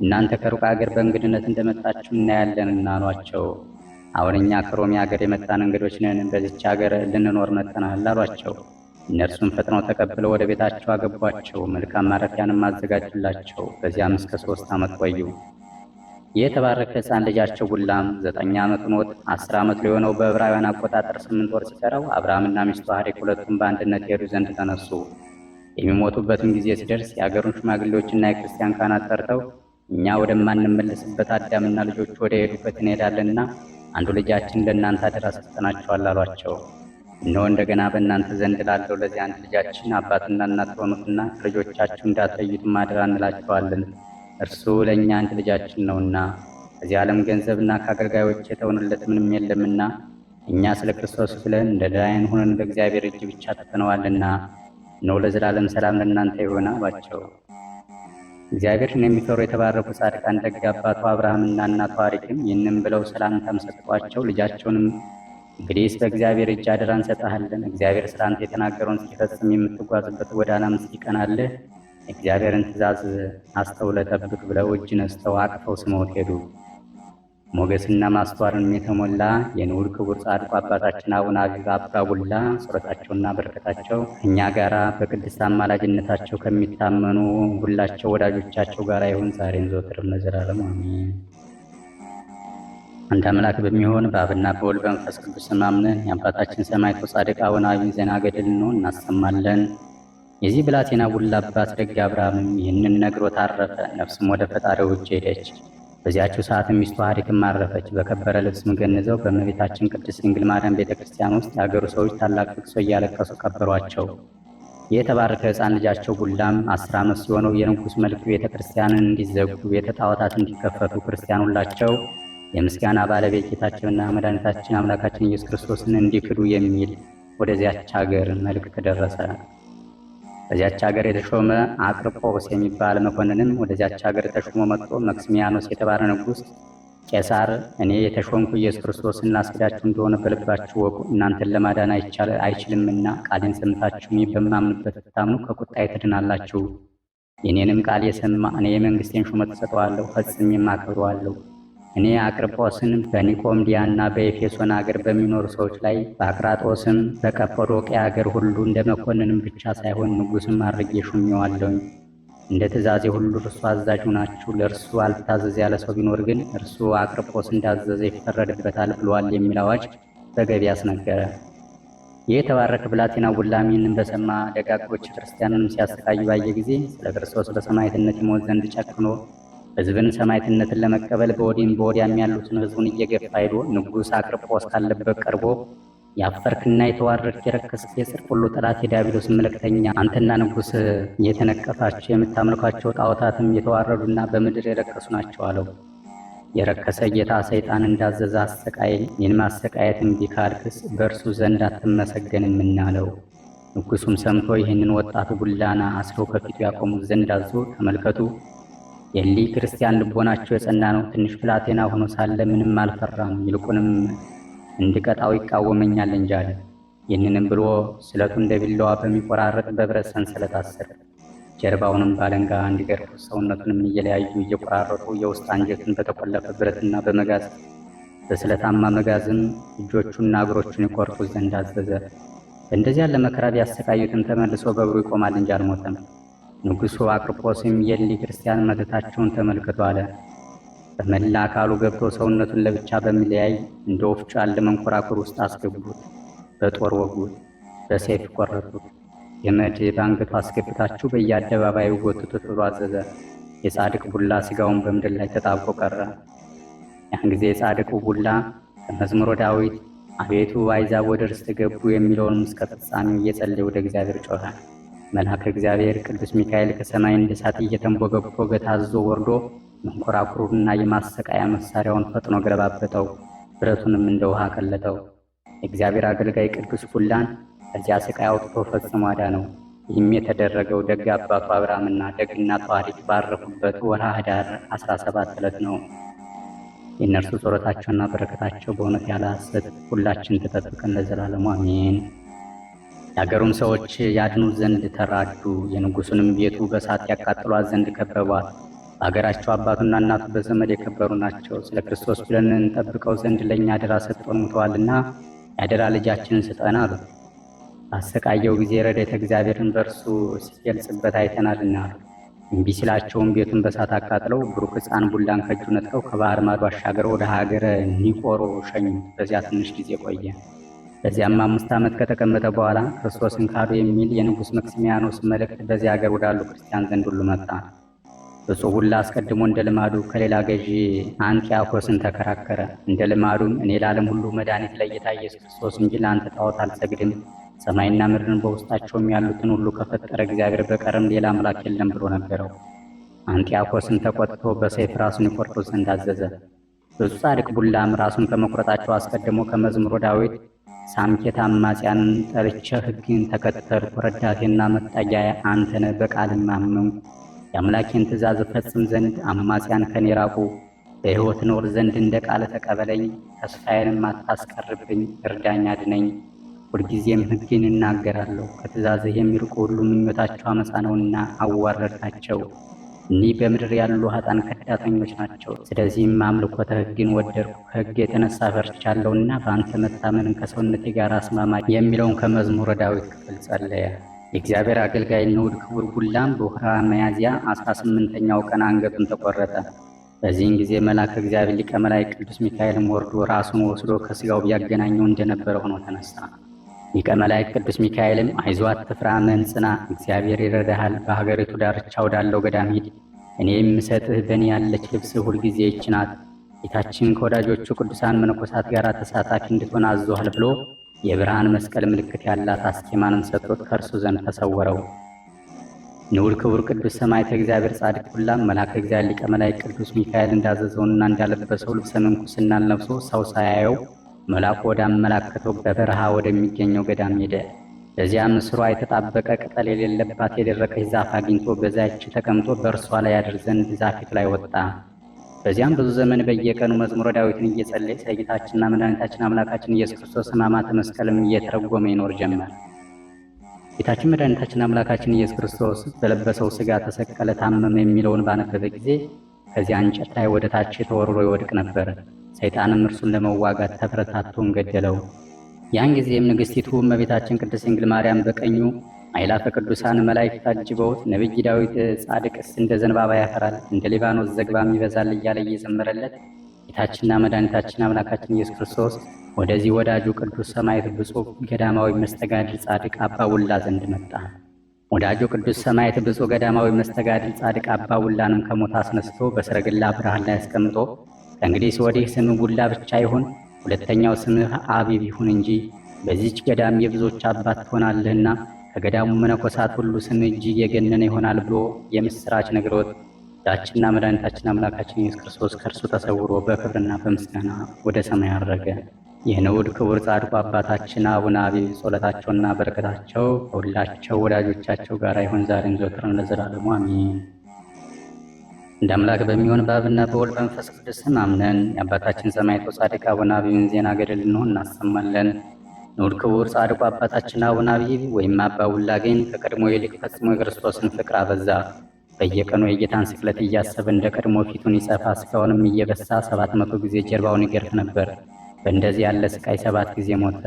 እናንተ ከሩቅ ሀገር በእንግድነት እንደመጣችሁ እናያለንና አሏቸው። አሁን እኛ ከሮሚ ሀገር የመጣን እንግዶች ነን፣ በዚች ሀገር ልንኖር መጥተናል አሏቸው። እነርሱም ፈጥነው ተቀብለው ወደ ቤታቸው አገቧቸው፣ መልካም ማረፊያንም አዘጋጁላቸው። በዚያም እስከ 3 ዓመት ቆዩ። የተባረከ ሕፃን ልጃቸው ጉላም 9 ዓመት ሆኖት 10 ዓመት ሊሆነው በዕብራውያን አቆጣጠር 8 ወር ሲቀረው አብርሃምና ሚስቱ ሐሪክ ሁለቱም በአንድነት የሄዱ ዘንድ ተነሱ። የሚሞቱበትም ጊዜ ሲደርስ የአገሩን ሽማግሌዎችና የክርስቲያን ካህናት ጠርተው እኛ ወደማንመለስበት አዳምና ልጆቹ ወደ ሄዱበት እንሄዳለንና አንዱ ልጃችን ለእናንተ አደራ ሰጥተናቸዋል አሏቸው። እነሆ እንደገና በእናንተ ዘንድ ላለው ለዚህ አንድ ልጃችን አባትና እናት ሆኑትና ልጆቻችሁ እንዳትለዩትም አደራ እንላቸዋለን። እርሱ ለእኛ አንድ ልጃችን ነውና ከዚህ ዓለም ገንዘብና ከአገልጋዮች የተውንለት ምንም የለምና እኛ ስለ ክርስቶስ ብለን እንደ ዳያን ሆነን በእግዚአብሔር እጅ ብቻ ትተነዋልና ነው ለዘላለም ሰላም ለእናንተ ይሆን አሏቸው። እግዚአብሔርን የሚፈሩ የተባረኩ ጻድቃን ደግ አባቱ አብርሃምና እናቱ ሐሪክም ይህንም ብለው ሰላምታም ሰጥቷቸው ልጃቸውንም እንግዲህስ በእግዚአብሔር እጅ አደራ እንሰጥሃለን። እግዚአብሔር ስለ አንተ የተናገረውን ሲፈጽም የምትጓዝበት ጎዳና እስኪቀናልህ እግዚአብሔርን ትእዛዝ አስተውለህ ጠብቅ ብለው እጅ ነስተው አቅፈው ስመውት ሄዱ። ሞገስና ማስተዋልን የተሞላ የንዑድ ክቡር ጻድቁ አባታችን አቡነ አባ ቡላ ጸሎታቸውና በረከታቸው እኛ ጋራ በቅድስት አማላጅነታቸው ከሚታመኑ ሁላቸው ወዳጆቻቸው ጋር ይሁን ዛሬም ዘወትርም ለዘላለሙ አሜን። አንድ አምላክ በሚሆን በአብና በወልድ በመንፈስ ቅዱስ አምነን የአባታችን ሰማዕቱ ጻድቅ አቡነ አብይ ዜና ገድል ነው እናሰማለን። የዚህ ብላቴና ቡላ አባት ደግ አብርሃምም ይህንን ነግሮት አረፈ። ነፍስም ወደ ፈጣሪው እጅ ሄደች። በዚያችው ሰዓትም ሚስቱ ሐሪክም አረፈች። በከበረ ልብስም ገንዘው በእመቤታችን ቅድስት ድንግል ማርያም ቤተ ክርስቲያን ውስጥ የአገሩ ሰዎች ታላቅ ልቅሶ እያለቀሱ ቀበሯቸው። የተባረከ ሕፃን ልጃቸው ቡላም 10 ዓመት ሲሆነው የንጉሥ መልክ ቤተ ክርስቲያንን እንዲዘጉ ቤተ ጣዖታት እንዲከፈቱ ክርስቲያን ሁላቸው የምስጋና ባለቤት ጌታችንና መድኃኒታችን አምላካችን ኢየሱስ ክርስቶስን እንዲክዱ የሚል ወደዚያች ሀገር መልእክት ደረሰ። በዚያች ሀገር የተሾመ አቅርጶስ የሚባል መኮንንም ወደዚያች ሀገር ተሾሞ መጥቶ መክስሚያኖስ የተባለ ንጉሥ ቄሳር እኔ የተሾምኩ ኢየሱስ ክርስቶስን ላስክዳችሁ እንደሆነ በልባችሁ ወቁ፣ እናንተን ለማዳን አይችልምና ቃሌን ሰምታችሁ እኔ በማምንበት ብታምኑ ከቁጣዬ ትድናላችሁ። የኔንም ቃል የሰማ እኔ የመንግስቴን ሹመት እሰጠዋለሁ፣ ፈጽሜም አከብረዋለሁ። እኔ አቅርጶስን በኒቆምዲያና በኤፌሶን አገር በሚኖሩ ሰዎች ላይ በአቅራጦስም በቀጰዶቅያ አገር ሁሉ እንደ መኮንንም ብቻ ሳይሆን ንጉሥም አድርጌ ሹሜዋለሁኝ። እንደ ትእዛዜ ሁሉ እርሱ አዛዥ ናችሁ። ለእርሱ አልታዘዝ ያለ ሰው ቢኖር ግን እርሱ አቅርጶስ እንዳዘዘ ይፈረድበታል ብሏል የሚል አዋጅ በገቢ አስነገረ። ይህ የተባረከ ብላቴና ቡላም ይህንን በሰማ ደጋጎች ክርስቲያንንም ሲያሰቃዩ ባየ ጊዜ ስለ ክርስቶስ በሰማዕትነት ይሞት ዘንድ ጨክኖ ሕዝብን ሰማዕትነትን ለመቀበል በወዲህም በወዲያም ያሉትን ሕዝቡን እየገፋ ሄዶ ንጉሥ አቅርጶስ ካለበት ቀርቦ ያፈርክና የተዋረድክ የረከስክ የጽድቅ ሁሉ ጠላት የዲያብሎስ መልእክተኛ አንተና ንጉሥ የተነቀፋቸው የምታመልኳቸው ጣዖታትም የተዋረዱና በምድር የረከሱ ናቸው አለው። የረከሰ ጌታ ሰይጣን እንዳዘዘ አሰቃየኝ፣ ይህን ማሰቃየት እምቢ ካልክስ በእርሱ ዘንድ አትመሰገንምና አለው። ንጉሡም ሰምቶ ይህንን ወጣቱ ቡላና አስረው ከፊቱ ያቆሙት ዘንድ አዞ ተመልከቱ የሊ ክርስቲያን ልቦናቸው የጸና ነው። ትንሽ ብላቴና ሆኖ ሳለ ምንም አልፈራም፣ ይልቁንም እንድቀጣው ይቃወመኛል እንጂ አለ። ይህንንም ብሎ ስለቱ እንደ ቢላዋ በሚቆራረጥ በብረት ሰንሰለት አሰረ። ጀርባውንም ባለንጋ እንዲገርፉ ሰውነቱንም እየለያዩ እየቆራረጡ የውስጥ አንጀቱን በተቆለፈ ብረትና በመጋዝ በስለታማ መጋዝም እጆቹና እግሮቹን ይቆርጡ ዘንድ አዘዘ። እንደዚህ ያለ መከራ ቢያሰቃዩትም ተመልሶ በእግሩ ይቆማል እንጂ አልሞተም። ንጉሡ አቅርጶስም የሊ ክርስቲያን መተታቸውን ተመልክቶ አለ። በመላ አካሉ ገብቶ ሰውነቱን ለብቻ በሚለያይ እንደ ወፍጮ ያለ መንኮራኩር ውስጥ አስገቡት። በጦር ወጉት፣ በሰይፍ ቆረጡት። ገመድ በአንገቱ አስገብታችሁ በየአደባባዩ ጎትቱት ብሎ አዘዘ። የጻድቅ ቡላ ሥጋውን በምድር ላይ ተጣብቆ ቀረ። ያን ጊዜ የጻድቁ ቡላ ከመዝሙረ ዳዊት አቤቱ አሕዛብ ወደ ርስት ገቡ የሚለውንም እስከ ፍጻሜው እየጸለየ ወደ እግዚአብሔር ጮኸ። መልአከ እግዚአብሔር ቅዱስ ሚካኤል ከሰማይ እንደ እሳት እየተንቦገቦገ ታዞ ወርዶ መንኮራኩሩንና የማሰቃያ መሳሪያውን ፈጥኖ ገለባበጠው፣ ብረቱንም እንደ ውሃ ቀለጠው። የእግዚአብሔር አገልጋይ ቅዱስ ኩላን ከዚያ ስቃይ አውጥቶ ፈጽሞ አዳነው። ይህም የተደረገው ደግ አባቱ አብርሃምና ደግ እናቱ ሐሪት ባረፉበት ወርሃ ኅዳር 17 ዕለት ነው። የእነርሱ ጸሎታቸውና በረከታቸው በእውነት ያለ ሐሰት ሁላችን ተጠብቀን ለዘላለሙ አሜን። የአገሩን ሰዎች ያድኑት ዘንድ ተራዱ። የንጉሡንም ቤቱ በእሳት ያቃጥሏት ዘንድ ከበቧት። በአገራቸው አባቱና እናቱ በዘመድ የከበሩ ናቸው። ስለ ክርስቶስ ብለን እንጠብቀው ዘንድ ለእኛ አደራ ሰጥቶን ሙተዋልና የአደራ ልጃችንን ስጠን አሉ። ባሰቃየው ጊዜ ረድኤተ እግዚአብሔርን በእርሱ ሲገልጽበት አይተናልና አሉ። እምቢ ሲላቸውም ቤቱን በእሳት አቃጥለው ብሩክ ሕፃን ቡላን ከእጁ ነጥቀው ከባህር ማዶ አሻገረው ወደ ሀገረ ኒቆሮ ሸኙት። በዚያ ትንሽ ጊዜ ቆየ። በዚያም 5 ዓመት ከተቀመጠ በኋላ ክርስቶስን ካዱ የሚል የንጉሥ መክሲሚያኖስ መልእክት በዚያ ሀገር ወዳሉ ክርስቲያን ዘንድ ሁሉ መጣ። ብፁዕ ቡላ አስቀድሞ እንደ ልማዱ ከሌላ ገዢ አንጢያኮስን ተከራከረ። እንደ ልማዱም እኔ ለዓለም ሁሉ መድኃኒት ለጌታ ኢየሱስ ክርስቶስ እንጂ ለአንተ ጣዖት አልሰግድም፣ ሰማይና ምድርን በውስጣቸውም ያሉትን ሁሉ ከፈጠረ እግዚአብሔር በቀርም ሌላ አምላክ የለም ብሎ ነገረው። አንጢያኮስን ተቆጥቶ በሰይፍ ራሱን ይቆርጡት ዘንድ አዘዘ። ብፁዕ ጻድቅ ቡላም ራሱን ከመቁረጣቸው አስቀድሞ ከመዝሙረ ዳዊት ሳምኬታ አማጺያንን ጠርቼ ሕግን ተከተልኩ፣ ረዳቴና መጠጊያ አንተነ፣ በቃልም አመንኩ፣ የአምላኬን ትእዛዝ ፈጽም ዘንድ አማጺያን ከኔ ራቁ፣ በሕይወት ኖር ዘንድ እንደ ቃል ተቀበለኝ፣ ተስፋዬንም አታስቀርብኝ፣ እርዳኝ፣ አድነኝ። ሁልጊዜም ሕግን እናገራለሁ። ከትእዛዝህ የሚርቁ ሁሉ ምኞታቸው አመፃ ነውና አዋረድካቸው። እኒህ በምድር ያሉ ኃጥአን ከዳተኞች ናቸው። ስለዚህም አምልኮተ ሕግን ወደድኩ፣ ከሕግ የተነሳ ፈርቻለሁና በአንተ መታመንን ከሰውነቴ ጋር አስማማ የሚለውን ከመዝሙረ ዳዊት ክፍል ጸለየ። የእግዚአብሔር አገልጋይ ንዑድ ክቡር ቡላም በወርኃ ሚያዝያ 18ኛው ቀን አንገቱን ተቆረጠ። በዚህን ጊዜ መልአከ እግዚአብሔር ሊቀ መላእክት ቅዱስ ሚካኤልም ወርዶ ራሱን ወስዶ ከሥጋው ቢያገናኘው እንደነበረ ሆኖ ተነሳ። ሊቀ መላእክት ቅዱስ ሚካኤልም አይዞህ አትፍራ፣ ጽና፣ እግዚአብሔር ይረዳሃል፣ በሀገሪቱ ዳርቻ ወዳለው ገዳም ሂድ፣ እኔ የምሰጥህ በእኔ ያለች ልብስ ሁልጊዜ ይህች ናት፣ ጌታችን ከወዳጆቹ ቅዱሳን መነኮሳት ጋር ተሳታፊ እንድትሆን አዞሃል ብሎ የብርሃን መስቀል ምልክት ያላት አስኬማንም ሰጥቶት ከእርሱ ዘንድ ተሰወረው። ንዑድ ክቡር ቅዱስ ሰማዕተ እግዚአብሔር ጻድቅ ቡላም መልአከ እግዚአብሔር ሊቀ መላእክት ቅዱስ ሚካኤል እንዳዘዘውና እንዳለበሰው ልብሰ ምንኩስናን ለብሶ ሰው ሳያየው መልአኩ ወዳመላከተው በበረሃ ወደሚገኘው ገዳም ሄደ። በዚያም ስሯ የተጣበቀ ቅጠል የሌለባት የደረቀች ዛፍ አግኝቶ በዚያች ተቀምጦ በእርሷ ላይ ያድር ዘንድ ዛፊቱ ላይ ወጣ። በዚያም ብዙ ዘመን በየቀኑ መዝሙረ ዳዊትን እየጸለየ ስለ ጌታችንና መድኃኒታችን አምላካችን ኢየሱስ ክርስቶስ ሕማማተ መስቀልም እየተረጎመ ይኖር ጀመር። ጌታችን መድኃኒታችን አምላካችን ኢየሱስ ክርስቶስ በለበሰው ሥጋ ተሰቀለ፣ ታመመ የሚለውን ባነበበ ጊዜ ከዚያ እንጨት ላይ ወደ ታች ተወርውሮ ይወድቅ ነበር። ሰይጣንም እርሱን ለመዋጋት ተፈረታቶን ገደለው። ያን ጊዜም ንግሥቲቱ እመቤታችን ቅድስት ድንግል ማርያም በቀኙ አእላፈ ቅዱሳን መላእክት ታጅበውት ነቢይ ዳዊት ጻድቅስ እንደ ዘንባባ ያፈራል፣ እንደ ሊባኖስ ዝግባም ይበዛል እያለ እየዘመረለት ጌታችንና መድኃኒታችን አምላካችን ኢየሱስ ክርስቶስ ወደዚህ ወዳጁ ቅዱስ ሰማዕት ብፁዕ ገዳማዊ መስተጋድል ጻድቅ አባ ቡላ ዘንድ መጣ። ወዳጁ ቅዱስ ሰማዕት ብፁዕ ገዳማዊ መስተጋድል ጻድቅ አባ ቡላንም ከሞት አስነስቶ በሰረገላ ብርሃን ላይ አስቀምጦ ከእንግዲህ ወዲህ ስምህ ቡላ ብቻ ይሁን፣ ሁለተኛው ስምህ አቢብ ይሁን እንጂ በዚህች ገዳም የብዙዎች አባት ትሆናለህና ከገዳሙ መነኮሳት ሁሉ ስምህ እጅግ የገነነ ይሆናል ብሎ የምስራች ነግሮት ጌታችንና መድኃኒታችን አምላካችን ኢየሱስ ክርስቶስ ከእርሱ ተሰውሮ በክብርና በምስጋና ወደ ሰማይ አረገ። የንዑድ ክቡር ጻድቁ አባታችን አቡነ አቢብ ጸሎታቸውና በረከታቸው ከሁላቸው ወዳጆቻቸው ጋር ይሁን ዛሬም ዘወትርም ለዘላለሙ አሜን። እንደ አምላክ በሚሆን በአብና በወልድ በመንፈስ ቅዱስ ስም አምነን የአባታችን ሰማዕቱ ጻድቅ አቡነ አቢብን ዜና ገድል እንሆ እናሰማለን። ንዑድ ክቡር ጻድቁ አባታችን አቡነ አቢብ ወይም አባ ቡላ ግን ከቀድሞ ይልቅ ፈጽሞ የክርስቶስን ፍቅር አበዛ። በየቀኑ የጌታን ስቅለት እያሰበ እንደ ቀድሞ ፊቱን ይጸፋ፣ ስጋውንም እየበሳ 700 ጊዜ ጀርባውን ይገርፍ ነበር። በእንደዚህ ያለ ስቃይ 7 ጊዜ ሞተ።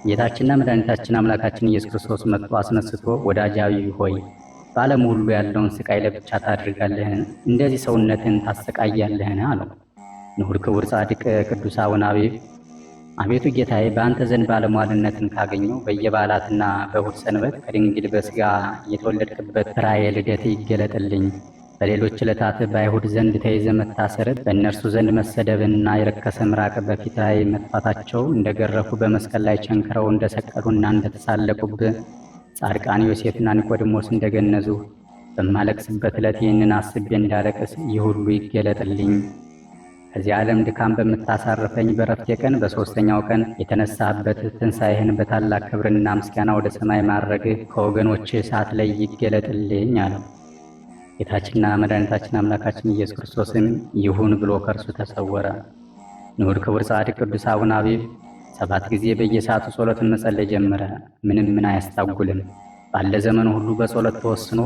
ጌታችንና መድኃኒታችን አምላካችን ኢየሱስ ክርስቶስ መጥቶ አስነስቶ ወዳጄ አቢብ ሆይ በዓለም ሁሉ ያለውን ስቃይ ለብቻ ታድርጋለህን? እንደዚህ ሰውነትን ታሰቃያለህን? አለው። ንዑድ ክቡር ጻድቅ ቅዱስ አቡነ አቢብ አቤቱ ጌታዬ በአንተ ዘንድ ባለሟልነትን ካገኘው በየበዓላትና በእሑድ ሰንበት ከድንግል በሥጋ የተወለድክበት ራእየ ልደት ይገለጥልኝ። በሌሎች ዕለታት በአይሁድ ዘንድ ተይዘ መታሰር፣ በእነርሱ ዘንድ መሰደብና የረከሰ ምራቅ በፊት ላይ መጥፋታቸው፣ እንደገረፉ በመስቀል ላይ ቸንክረው እንደሰቀሉና እንደተሳለቁብህ፣ ጻድቃን ዮሴፍና ኒቆዲሞስ እንደገነዙ በማለቅስበት ዕለት ይህንን አስቤ እንዳለቅስ ይህ ሁሉ ይገለጥልኝ። ከዚህ ዓለም ድካም በምታሳርፈኝ በረፍቴ ቀን በሦስተኛው ቀን የተነሳህበት ትንሣኤህን በታላቅ ክብርና ምስጋና ወደ ሰማይ ማድረግህ ከወገኖች እሳት ላይ ይገለጥልኝ አለው። ጌታችንና መድኃኒታችን አምላካችን ኢየሱስ ክርስቶስን ይሁን ብሎ ከእርሱ ተሰወረ። ንዑድ ክቡር ጻድቅ ቅዱስ አቡነ አቢብ 7 ጊዜ በየሰዓቱ ጸሎትን መጸለይ ጀመረ። ምንም አያስታጉልም። ባለ ዘመኑ ሁሉ በጸሎት ተወስኖ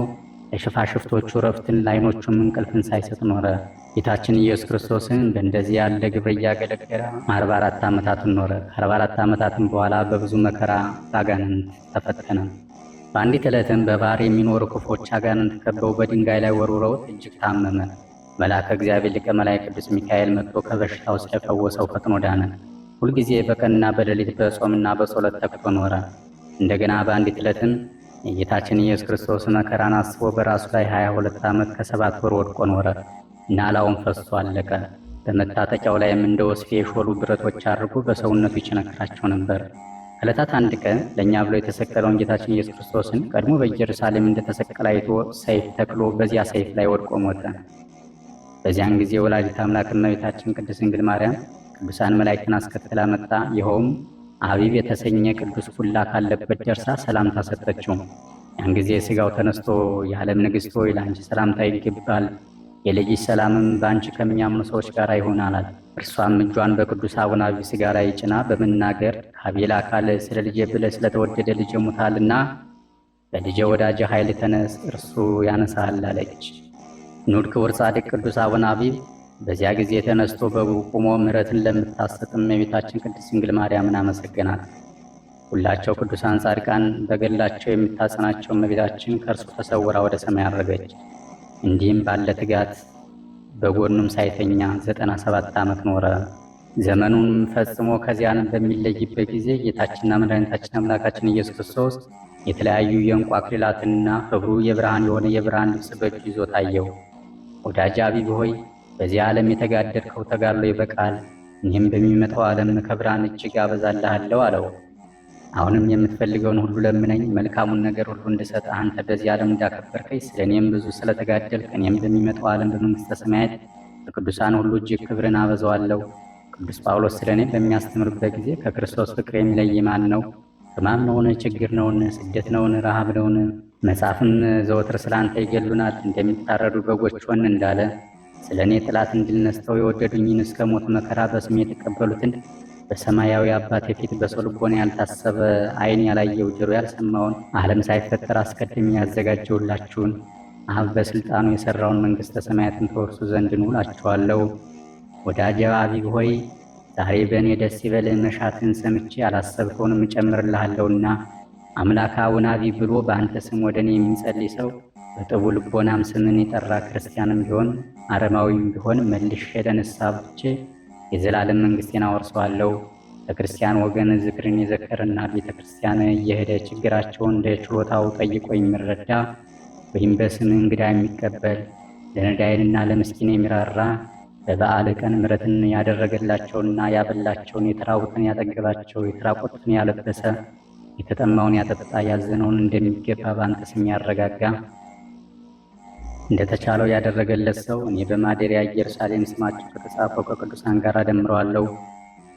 ለሽፋሽፍቶቹ ረፍትን ለዓይኖቹም እንቅልፍን ሳይሰጥ ኖረ። ጌታችን ኢየሱስ ክርስቶስን በእንደዚህ ያለ ግብር እያገለገለ 44 ዓመታትን ኖረ። ከ44 ዓመታትም በኋላ በብዙ መከራ በአጋንንት ተፈተነ። በአንዲት ዕለትም በባሕር የሚኖሩ ክፎች አጋንንት ከበው በድንጋይ ላይ ወርውረውት እጅግ ታመመ። መልአከ እግዚአብሔር ሊቀ መላእክት ቅዱስ ሚካኤል መጥቶ ከበሽታው ሳይፈወሰው ፈጥኖ ዳነ። ሁልጊዜ በቀንና በሌሊት በጾምና በጸሎት ተግቶ ኖረ። እንደገና በአንዲት ዕለትም የጌታችን ኢየሱስ ክርስቶስ መከራን አስቦ በራሱ ላይ 22 ዓመት ከ7 ወር ወድቆ ኖረ። ናላውን ፈሶ አለቀ። በመታጠቂያው ላይም እንደ ወስፌ የሾሉ ብረቶች አድርጎ በሰውነቱ ይቸነክራቸው ነበር። ከዕለታት አንድ ቀን ለእኛ ብሎ የተሰቀለውን ጌታችን ኢየሱስ ክርስቶስን ቀድሞ በኢየሩሳሌም እንደተሰቀለ አይቶ ሰይፍ ተክሎ በዚያ ሰይፍ ላይ ወድቆ ሞተ። በዚያን ጊዜ ወላዲተ አምላክ እመቤታችን ቅድስት ድንግል ማርያም ቅዱሳን መላእክትን አስከትላ መጣ። ይኸውም አቢብ የተሰኘ ቅዱስ ቁላ ካለበት ደርሳ ሰላምታ ሰጠችው። ያን ጊዜ ሥጋው ተነስቶ የዓለም ንግሥት ሆይ ለአንቺ ሰላምታ ይገባል፣ የልጅሽ ሰላምም በአንቺ ከሚያምኑ ሰዎች ጋር ይሆን አላት። እርሷም እጇን በቅዱስ አቡነ አቢብ ሥጋ ላይ ጭና በመናገር ከአቤል አካል ስለ ልጄ ብለህ ስለተወደደ ልጄ ሙታልና በልጄ ወዳጅ ኃይል ተነስ፣ እርሱ ያነሳሃል አለች። ንዑድ ክቡር ጻድቅ ቅዱስ አቡነ አቢብ በዚያ ጊዜ ተነስቶ በቁሞ ምሕረትን ለምታሰጥ እመቤታችን ቅድስት ድንግል ማርያምን አመሰገናት። ሁላቸው ቅዱሳን ጻድቃን በገድላቸው የምታጸናቸው እመቤታችን ከእርሱ ተሰውራ ወደ ሰማይ አረገች። እንዲህም ባለ ትጋት በጎኑም ሳይተኛ 97 ዓመት ኖረ። ዘመኑን ፈጽሞ ከዚህ ዓለም በሚለይበት ጊዜ ጌታችንና መድኃኒታችን አምላካችን ኢየሱስ ክርስቶስ የተለያዩ የዕንቁ አክሊላትንና ኅብሩ የብርሃን የሆነ የብርሃን ልብስ በእጁ ይዞ ታየው። ወዳጄ አቢብ ሆይ በዚህ ዓለም የተጋደልከው ተጋድሎ ይበቃል፣ እኔም በሚመጣው ዓለም ከብርሃን እጅግ አበዛልሃለሁ አለው። አሁንም የምትፈልገውን ሁሉ ለምነኝ፣ መልካሙን ነገር ሁሉ እንድሰጥ አንተ በዚህ ዓለም እንዳከበርከኝ ስለ እኔም ብዙ ስለተጋደልክ እኔም በሚመጣው ዓለም በመንግሥተ ሰማያት በቅዱሳን ሁሉ እጅግ ክብርን አበዛዋለሁ። ቅዱስ ጳውሎስ ስለ እኔ በሚያስተምርበት ጊዜ ከክርስቶስ ፍቅር የሚለይ ማን ነው? ሕማም ነውን? ችግር ነውን? ስደት ነውን? ረሃብ ነውን? መጽሐፍም ዘወትር ስለ አንተ ይገሉናል፣ እንደሚታረዱ በጎች ሆን እንዳለ ስለ እኔ ጠላት እንድል ነስተው የወደዱኝን እስከ ሞት መከራ በስሜ የተቀበሉትን በሰማያዊ አባቴ ፊት በሰው ልቦና ያልታሰበ ዓይን ያላየው ጆሮ ያልሰማውን ዓለም ሳይፈጠር አስቀድሜ ያዘጋጀሁላችሁን አብ በሥልጣኑ የሠራውን መንግሥተ ሰማያትን ተወርሱ ዘንድ ኑ እላችኋለሁ። ወዳጄ አቢብ ሆይ ዛሬ በእኔ ደስ ይበልህ፣ መሻትን ሰምቼ ያላሰብከውንም እጨምርልሃለሁና አምላክ አቡነ አቢብ ብሎ በአንተ ስም ወደ እኔ የሚጸልይ ሰው በጥቡ ልቦናም ስምን የጠራ ክርስቲያንም ቢሆን አረማዊም ቢሆን መልሼ ለንስሐ አብቅቼ የዘላለም መንግሥቴን አወርሰዋለሁ። ለክርስቲያን ወገን ዝክርን የዘከረና ቤተ ክርስቲያን እየሄደ ችግራቸውን እንደ ችሎታው ጠይቆ የሚረዳ ወይም በስም እንግዳ የሚቀበል ለነዳይንና ለምስኪን የሚራራ በበዓል ቀን ምሕረትን ያደረገላቸውና ያበላቸውን የተራቡትን ያጠገባቸው የተራቆቱትን ያለበሰ የተጠማውን ያጠጣ ያዘነውን እንደሚገባ በአንተ ስም ያረጋጋ እንደተቻለው ያደረገለት ሰው እኔ በማደሪያ ኢየሩሳሌም ስማቸው ከተጻፈው ከቅዱሳን ጋር አደምረዋለሁ።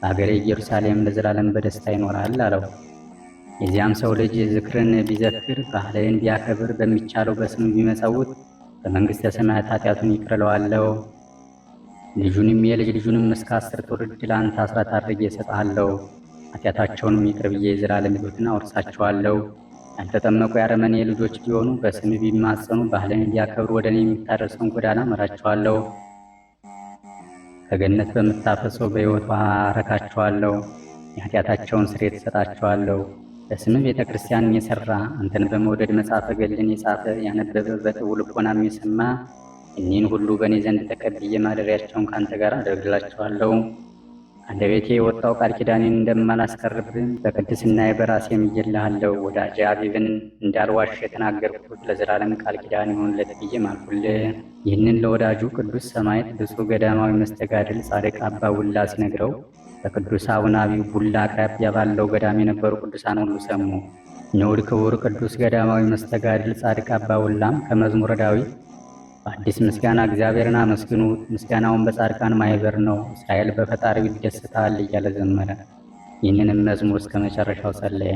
በአገሬ ኢየሩሳሌም ለዘላለም በደስታ ይኖራል አለው። የዚያም ሰው ልጅ ዝክርን ቢዘክር ባህልን ቢያከብር በሚቻለው በስም ቢመጸውት በመንግሥተ ሰማያት ኃጢአቱን ይቅር እለዋለሁ። ልጁንም የልጅ ልጁንም እስከ 10 ትውልድ ለአንተ አስራት አድርጌ እሰጥሃለሁ። ኃጢአታቸውንም ይቅር ብዬ የዘላለም ሕይወትን አወርሳቸዋለሁ። ያልተጠመቁ የአረመኔ ልጆች ቢሆኑ በስም ቢማጸኑ ባህልን ቢያከብሩ ወደ እኔ የሚታደርሰውን ጎዳና እመራቸዋለሁ። ከገነት በምታፈሰው በሕይወቷ አረካቸዋለሁ። የኃጢአታቸውን ስርየት እሰጣቸዋለሁ። በስምህ ቤተ ክርስቲያንን የሠራ አንተን በመውደድ መጽሐፈ ገድልን የጻፈ ያነበበ በጥቡ ልቦናም የሰማ እኒህን ሁሉ በእኔ ዘንድ ተቀብዬ ማደሪያቸውን ከአንተ ጋር አደርግላቸዋለሁ። አንደበቴ የወጣው ቃል ኪዳኔን እንደማላስቀርብህ በቅድስናዬ በራሴ ምዬልሃለሁ። ወዳጄ አቢብን እንዳልዋሽ የተናገርኩት ለዘላለም ቃል ኪዳን ይሁንለት ብዬ ማልኩልህ። ይህንን ለወዳጁ ቅዱስ ሰማዕት ብፁዕ ገዳማዊ መስተጋድል ጻድቅ አባ ቡላ ሲነግረው በቅዱስ አቡነ አቢብ ቡላ አቅራቢያ ባለው ገዳም የነበሩ ቅዱሳን ሁሉ ሰሙ። ንዑድ ክቡር ቅዱስ ገዳማዊ መስተጋድል ጻድቅ አባ ቡላም ከመዝሙረ ዳዊት በአዲስ ምስጋና እግዚአብሔርን አመስግኑት፣ ምስጋናውን በጻድቃን ማኅበር ነው፣ እስራኤል በፈጣሪው ይደሰታል እያለ ዘመረ። ይህንንም መዝሙር እስከ መጨረሻው ጸለየ።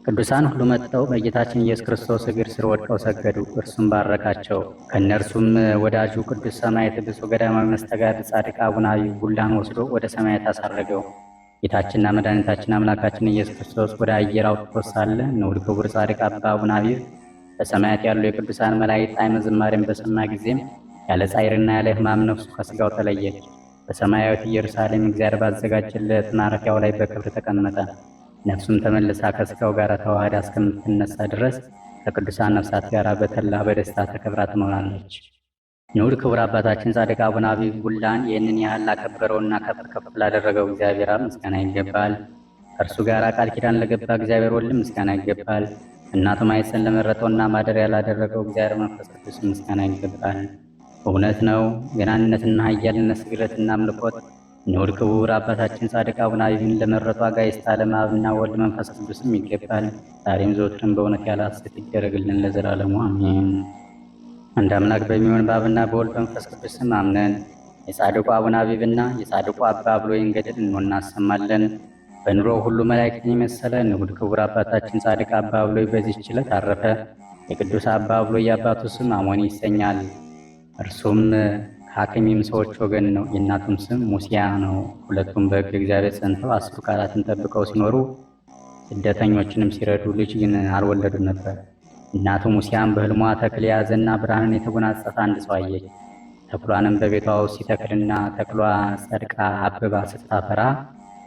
ቅዱሳን ሁሉ መጥተው በጌታችን ኢየሱስ ክርስቶስ እግር ስር ወድቀው ሰገዱ። እርሱም ባረካቸው። ከእነርሱም ወዳጁ ቅዱስ ሰማዕት ብፁዕ ገዳማዊ መስተጋድል ጻድቅ አቡነ አቢብ ቡላን ወስዶ ወደ ሰማያት አሳረገው። ጌታችንና መድኃኒታችን አምላካችን ኢየሱስ ክርስቶስ ወደ አየር አውጥቶት ሳለ ንዑድ ክቡር ጻድቅ አባ አቡነ አቢብ በሰማያት ያሉ የቅዱሳን መላእክት ጣዕመ ዝማሬን በሰማ ጊዜም ያለ ጻዕርና ያለ ሕማም ነፍሱ ከሥጋው ተለየች። በሰማያዊት ኢየሩሳሌም እግዚአብሔር ባዘጋጀለት ማረፊያው ላይ በክብር ተቀመጠ። ነፍሱም ተመልሳ ከሥጋው ጋር ተዋህዳ እስከምትነሳ ድረስ ከቅዱሳን ነፍሳት ጋር በተላ በደስታ ተከብራ ትኖራለች። ንዑድ ክቡር አባታችን ጻድቅ አቡነ አቢብ ቡላን ይህንን ያህል ላከበረውና ከፍ ከፍ ላደረገው እግዚአብሔር አብ ምስጋና ይገባል። ከእርሱ ጋር ቃል ኪዳን ለገባ እግዚአብሔር ወልድ ምስጋና ይገባል። እናቱ ማኅፀን ለመረጠውና ማደሪያ ላደረገው እግዚአብሔር መንፈስ ቅዱስ ምስጋና ይገባል። እውነት ነው። ገናንነትና ኃያልነት፣ ስግደትና አምልኮት ንዑድ ክቡር አባታችን ጻድቅ አቡነ አቢብን ለመረጡ አጋዕዝተ ዓለም አብና ወልድ መንፈስ ቅዱስም ይገባል። ዛሬም ዘወትርም በእውነት ያለ ሐሰት ይደረግልን ለዘላለሙ አሜን። አንድ አምላክ በሚሆን በአብና በወልድ መንፈስ ቅዱስ ስም አምነን የጻድቁ አቡነ አቢብና የጻድቁ አባ ብሎይን ገድል እናሰማለን። በኑሮ ሁሉ መላእክትን የመሰለ ንዑድ ክቡር አባታችን ጻድቅ አባ ብሎይ በዚህች ዕለት አረፈ። የቅዱስ አባ ብሎይ የአባቱ ስም አሞኒ ይሰኛል። እርሱም ከአክሚም ሰዎች ወገን ነው። የእናቱም ስም ሙሲያ ነው። ሁለቱም በሕግ እግዚአብሔር ጸንተው 10 ቃላትን ጠብቀው ሲኖሩ ስደተኞችንም ሲረዱ ልጅ ግን አልወለዱም ነበር። እናቱ ሙሲያም በሕልሟ ተክል የያዘና ብርሃንን የተጎናጸፈ አንድ ሰው አየች። ተክሏንም በቤቷ ውስጥ ሲተክልና ተክሏ ጸድቃ አብባ ስታፈራ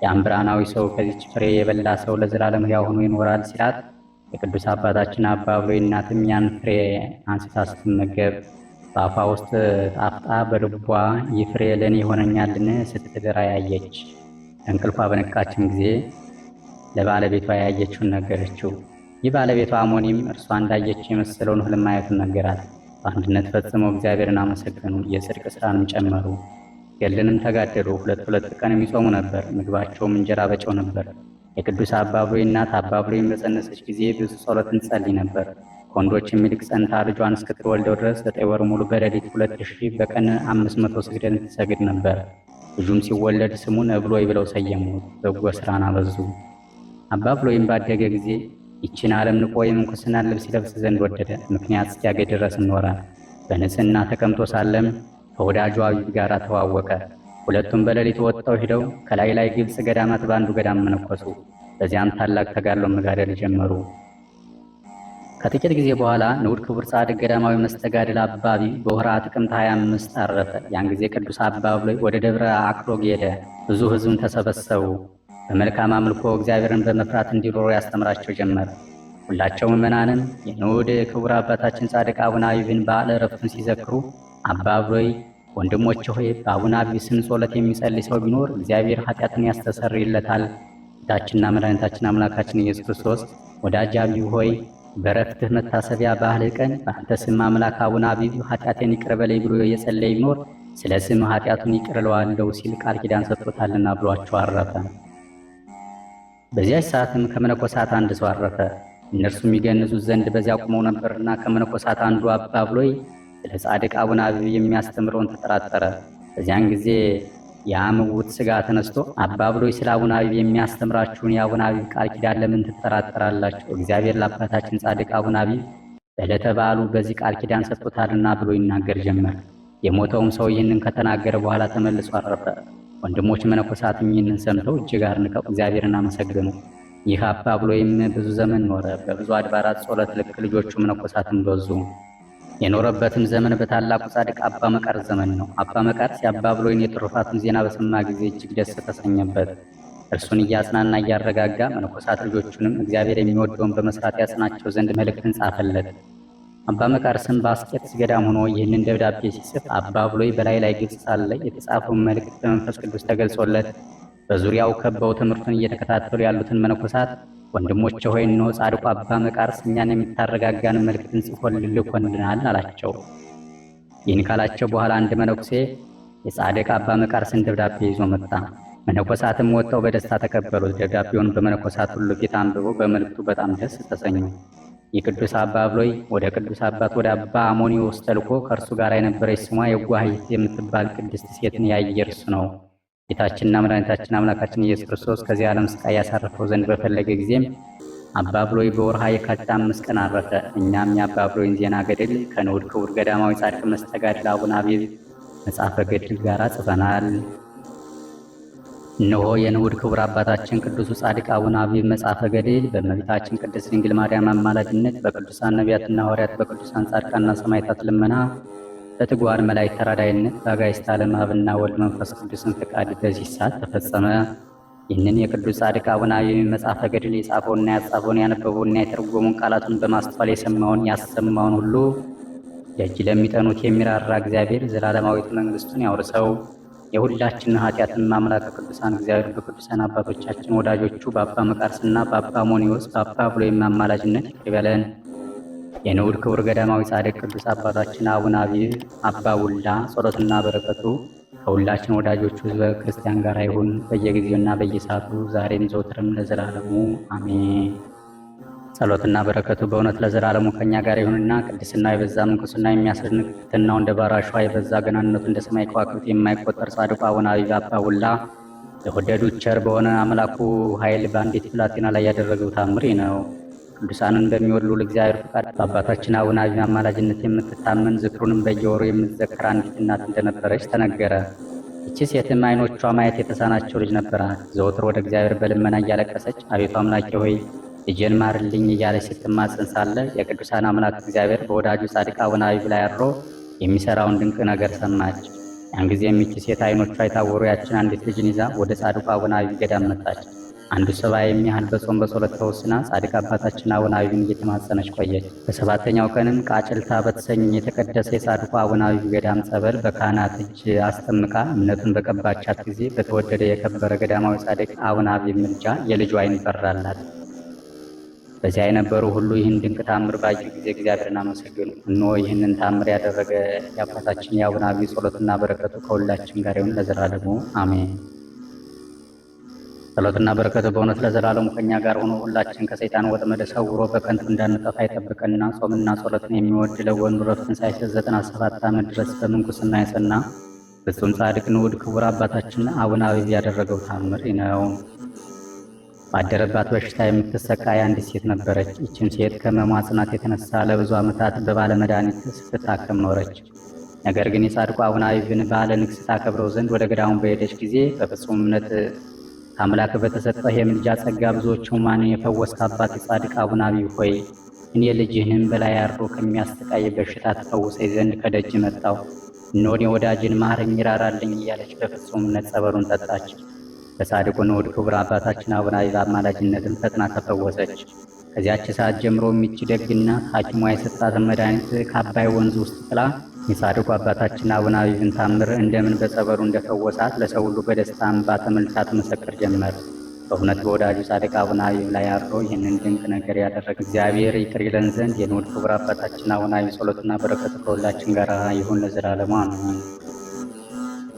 ያን ብርሃናዊ ሰው ከዚች ፍሬ የበላ ሰው ለዘላለም ሕያው ሆኖ ይኖራል ሲላት፣ የቅዱስ አባታችን አባ ብሎይ እናትም ያን ፍሬ አንስታ ስትመገብ በአፏ ውስጥ ጣፍጣ በልቧ ይህ ፍሬ ለእኔ ይሆነኛልን ስትል ራእይ አየች። ከእንቅልፏ በነቃችም ጊዜ ለባለቤቷ ያየችውን ነገረችው። ይህ ባለቤቷ አሞኒም እርሷ እንዳየች የመሰለውን ሕልም ማየቱን ነገራት። በአንድነት ፈጽመው እግዚአብሔርን አመሰገኑ፣ የጽድቅ ሥራንም ጨመሩ። ገድልንም ተጋደሉ። ሁለት ቀንም ይጾሙ ነበር። ምግባቸውም እንጀራ በጨው ነበር። የቅዱስ አባ ብሎይ እናት አባ ብሎይን በጸነሰች ጊዜ ብዙ ጸሎትን ጸልይ ነበር። ከወንዶችም ይልቅ ጸንታ ልጇን እስክትወልደው ድረስ 9 ወር ሙሉ በሌሊት 2000 በቀን 500 ስግደትን ትሰግድ ነበር። ልጁም ሲወለድ ስሙን እብሎይ ብለው ሰየሙት። በጎ ሥራን አበዙ። አባ ብሎይም ባደገ ጊዜ ይችን ዓለም ንቆ የምንኩስናን ልብስ ይለብስ ዘንድ ወደደ። ምክንያት እስኪያገኝ ድረስ ኖረ። በንጽሕና ተቀምጦ ሳለም ከወዳጁ አቢብ ጋር ተዋወቀ። ሁለቱም በሌሊት ወጥተው ሂደው ከላይ ግብፅ ገዳማት በአንዱ ገዳም መነኮሱ። በዚያም ታላቅ ተጋድሎ መጋደል ጀመሩ። ከጥቂት ጊዜ በኋላ ንዑድ ክቡር ጻድቅ ገዳማዊ መስተጋድል አባ አቢብ በወርኃ ጥቅምት 25 አረፈ። ያን ጊዜ ቅዱስ አባ ብሎይ ወደ ደብረ አክሎግ ሄደ። ብዙ ሕዝብም ተሰበሰቡ። በመልካም አምልኮ እግዚአብሔርን በመፍራት እንዲኖሩ ያስተምራቸው ጀመር። ሁላቸው ምዕመናንም የንዑድ ክቡር አባታችን ጻድቅ አቡነ አቢብን በዓለ ዕረፍቱን ሲዘክሩ አባ ብሎይ ወንድሞቼ ሆይ በአቡነ አቢብ ስም ጸሎት የሚጸልይ ሰው ቢኖር እግዚአብሔር ኃጢአትን ያስተሰርይለታል። ጌታችንና መድኃኒታችን አምላካችን ኢየሱስ ክርስቶስ ወዳጅ አቢብ ሆይ በዕረፍትህ መታሰቢያ ባህልህ ቀን በአንተ ስም አምላክ አቡነ አቢብ ኃጢአቴን ይቅር በለኝ ብሎ የጸለየ ቢኖር ስለ ስም ኃጢአቱን ይቅር እለዋለሁ ሲል ቃል ኪዳን ሰጥቶታልና ብሏቸው አረፈ። በዚያች ሰዓትም ከመነኮሳት አንድ ሰው አረፈ። እነርሱም ይገንዙት ዘንድ በዚያ ቆመው ነበርና ከመነኮሳት አንዱ አባ ብሎይ ስለ ጻድቅ አቡነ አቢብ የሚያስተምረውን ተጠራጠረ። በዚያን ጊዜ የአምውት ሥጋ ተነስቶ አባ ብሎይ ስለ አቡነ አቢብ የሚያስተምራችሁን የአቡነ አቢብ ቃል ኪዳን ለምን ትጠራጠራላችሁ? እግዚአብሔር ለአባታችን ጻድቅ አቡነ አቢብ በዕለተ በዓሉ በዚህ ቃል ኪዳን ሰጥቶታልና ብሎ ይናገር ጀመር። የሞተውም ሰው ይህንን ከተናገረ በኋላ ተመልሶ አረፈ። ወንድሞች መነኮሳትም ይህንን ሰምተው እጅግ አድንቀው እግዚአብሔርን አመሰገኑ። ይህ አባ ብሎይም ብዙ ዘመን ኖረ። በብዙ አድባራት ጸሎት ልክ ልጆቹ መነኮሳትም በዙ። የኖረበትም ዘመን በታላቁ ጻድቅ አባ መቃርስ ዘመን ነው። አባ መቃርስ የአባ ብሎይን የትሩፋቱን ዜና በሰማ ጊዜ እጅግ ደስ ተሰኘበት። እርሱን እያጽናና እያረጋጋ መነኮሳት ልጆቹንም እግዚአብሔር የሚወደውን በመስራት ያጽናቸው ዘንድ መልእክትን ጻፈለት። አባ መቃርስም በአስቄጥስ ገዳም ሆኖ ይህንን ደብዳቤ ሲጽፍ አባ ብሎይ በላይ ግብፅ ሳለ የተጻፈውን መልእክት በመንፈስ ቅዱስ ተገልጾለት በዙሪያው ከበው ትምህርቱን እየተከታተሉ ያሉትን መነኮሳት ወንድሞቼ ሆይ እነሆ ጻድቁ አባ መቃርስ እኛን የምታረጋጋን መልእክትን ጽፎልን ልኮልናል አላቸው። ይህን ካላቸው በኋላ አንድ መነኩሴ የጻድቅ አባ መቃርስን ደብዳቤ ይዞ መጣ። መነኮሳትም ወጥተው በደስታ ተቀበሉት። ደብዳቤውን በመነኮሳት ሁሉ ፊት አንብበው በመልእክቱ በጣም ደስ ተሰኙ። የቅዱስ አባ ብሎይ ወደ ቅዱስ አባት ወደ አባ አሞኒዎስ ተልኮ ከእርሱ ጋር የነበረች ስሟ የዋህይት የምትባል ቅድስት ሴትን ያየ እርሱ ነው። ጌታችንና መድኃኒታችን አምላካችን ኢየሱስ ክርስቶስ ከዚህ ዓለም ስቃይ ያሳርፈው ዘንድ በፈለገ ጊዜም አባ ብሎይ በወርሃ የካቲት 5 ቀን አረፈ። እኛም የአባ ብሎይን ዜና ገድል ከንዑድ ክቡር ገዳማዊ ጻድቅ መስተጋድል አቡነ አቢብ መጽሐፈ ገድል ጋር ጽፈናል። እነሆ የንዑድ ክቡር አባታችን ቅዱሱ ጻድቅ አቡነ አቢብ መጽሐፈ ገድል በእመቤታችን ቅድስት ድንግል ማርያም አማላጅነት በቅዱሳን ነቢያትና ሐዋርያት በቅዱሳን ጻድቃንና ሰማዕታት ልመና በትጉሃን መላእክት ተራዳኢነት በአጋዕዝተ ዓለም አብና ወልድ መንፈስ ቅዱስን ፈቃድ በዚህ ሰዓት ተፈጸመ። ይህንን የቅዱስ ጻድቅ አቡነ አቢብ መጽሐፈ ገድል የጻፈውና ያጻፈውን ያነበበውና የተረጎመውን ቃላቱን በማስተዋል የሰማውን ያሰማውን ሁሉ ደጅ ለሚጠኑት የሚራራ እግዚአብሔር ዘላለማዊት መንግሥቱን ያውርሰው። የሁላችንን ኃጢአትን አምላከ ቅዱሳን እግዚአብሔር በቅዱሳን አባቶቻችን ወዳጆቹ በአባ መቃርስና በአባ አሞኒዎስ በአባ ብሎይም አማላጅነት ይቅር ይበለን። የንዑድ ክቡር ገዳማዊ ጻድቅ ቅዱስ አባታችን አቡነ አቢብ አባ ውላ ጸሎትና በረከቱ ከሁላችን ወዳጆቹ ሕዝበ ክርስቲያን ጋር ይሁን በየጊዜውና በየሰዓቱ ዛሬም ዘወትርም ለዘላለሙ አሜን። ጸሎትና በረከቱ በእውነት ለዘላለሙ ከኛ ጋር ይሁንና ቅድስና የበዛ ምንኩስና የሚያስደንቅ ትሕትናው እንደ ባሕር አሸዋ የበዛ ገናንነቱ እንደ ሰማይ ከዋክብት የማይቆጠር ጻድቁ አቡነ አቢብ አባ ውላ ለወደዱት ቸር በሆነ አምላኩ ኃይል በአንዲት ብላቴና ላይ ያደረገው ታምር ነው። ቅዱሳንን በሚወድ ልዑል እግዚአብሔር ፈቃድ በአባታችን አቡነ አቢብ አማላጅነት የምትታመን ዝክሩንም በየወሩ የምትዘክር አንዲት እናት እንደነበረች ተነገረ። ይቺ ሴትም ዓይኖቿ ማየት የተሳናቸው ልጅ ነበራት። ዘወትር ወደ እግዚአብሔር በልመና እያለቀሰች አቤቱ አምላኬ ሆይ ልጄን ማርልኝ እያለች ስትማጸን ሳለ የቅዱሳን አምላክ እግዚአብሔር በወዳጁ ጻድቅ አቡነ አቢብ ላይ አድሮ የሚሰራውን ድንቅ ነገር ሰማች። ያን ጊዜም ይቺ ሴት ዓይኖቿ የታወሩ ያችን አንዲት ልጅን ይዛ ወደ ጻድቁ አቡነ አቢብ ገዳም መጣች። አንዱ ሰባ የሚያህል በጾም በጸሎት ተወስና ጻድቅ አባታችን አቡነ አቢብን እየተማጸነች ቆየች። በሰባተኛው ቀንም ቃጭልታ በተሰኘ የተቀደሰ የጻድቁ አቡነ አቢብ ገዳም ጸበል በካህናት እጅ አስጠምቃ እምነቱን በቀባቻት ጊዜ በተወደደ የከበረ ገዳማዊ ጻድቅ አቡነ አቢብ ምልጃ የልጇ ዓይን በራላት። በዚያ የነበሩ ሁሉ ይህን ድንቅ ታምር ባዩ ጊዜ እግዚአብሔርን አመሰገኑ። እነሆ ይህንን ታምር ያደረገ የአባታችን የአቡነ አቢብ ጸሎትና በረከቱ ከሁላችን ጋር ይሁን ለዘላለሙ አሜን። ጸሎትና በረከቱ በእውነት ለዘላለሙ ከኛ ጋር ሆኖ ሁላችን ከሰይጣን ወጥመድ ሰውሮ በከንቱ እንዳንጠፋ ይጠብቀንና ጾምና ጸሎትን የሚወድ ለወንዱ ረፍትን ሳይሰጥ 97 ዓመት ድረስ በምንኩስና የጸና ፍጹም ጻድቅ ንዑድ ክቡር አባታችን አቡነ አቢብ ያደረገው ታምር ነው። ባደረባት በሽታ የምትሰቃይ አንዲት ሴት ነበረች። ይህችም ሴት ከሕመሟ ጽናት የተነሳ ለብዙ ዓመታት በባለመድኃኒት ስትታከም ኖረች። ነገር ግን የጻድቁ አቡነ አቢብን በዓለ ንግሥ ታከብረው ዘንድ ወደ ገዳሙ በሄደች ጊዜ በፍጹም እምነት ከአምላክ በተሰጠህ የምልጃ ጸጋ ብዙዎች ሕሙማንን የፈወስክ አባት የጻድቅ አቡነ አቢብ ሆይ እኔ ልጅህንም በላይ አድሮ ከሚያሰቃይ በሽታ ትፈውሰኝ ዘንድ ከደጅ መጣሁ። እነሆ እኔ ወዳጅን ማረኝ ይራራልኝ እያለች በፍጹም እምነት ጸበሉን ጠጣች። በጻድቁ ንዑድ ክቡር አባታችን አቡነ አቢብ አማላጅነትን ፈጥና ተፈወሰች። ከዚያች ሰዓት ጀምሮ ይህች ደግ እናት ሐኪሟ የሰጣትን መድኃኒት ከአባይ ወንዝ ውስጥ ጥላ የጻድቁ አባታችን አቡነ አቢብን ታምር እንደምን በጸበሉ እንደፈወሳት ለሰው ሁሉ በደስታ እንባ ተመልሳ ትመሰክር ጀመር። በእውነት በወዳጁ ጻድቅ አቡነ አቢብ ላይ አድሮ ይህንን ድንቅ ነገር ያደረገ እግዚአብሔር ይቅር ይለን ዘንድ የንዑድ ክቡር አባታችን አቡነ አቢብ ጸሎትና በረከቱ ከሁላችን ጋር ይሁን ለዘላለሙ አሜን።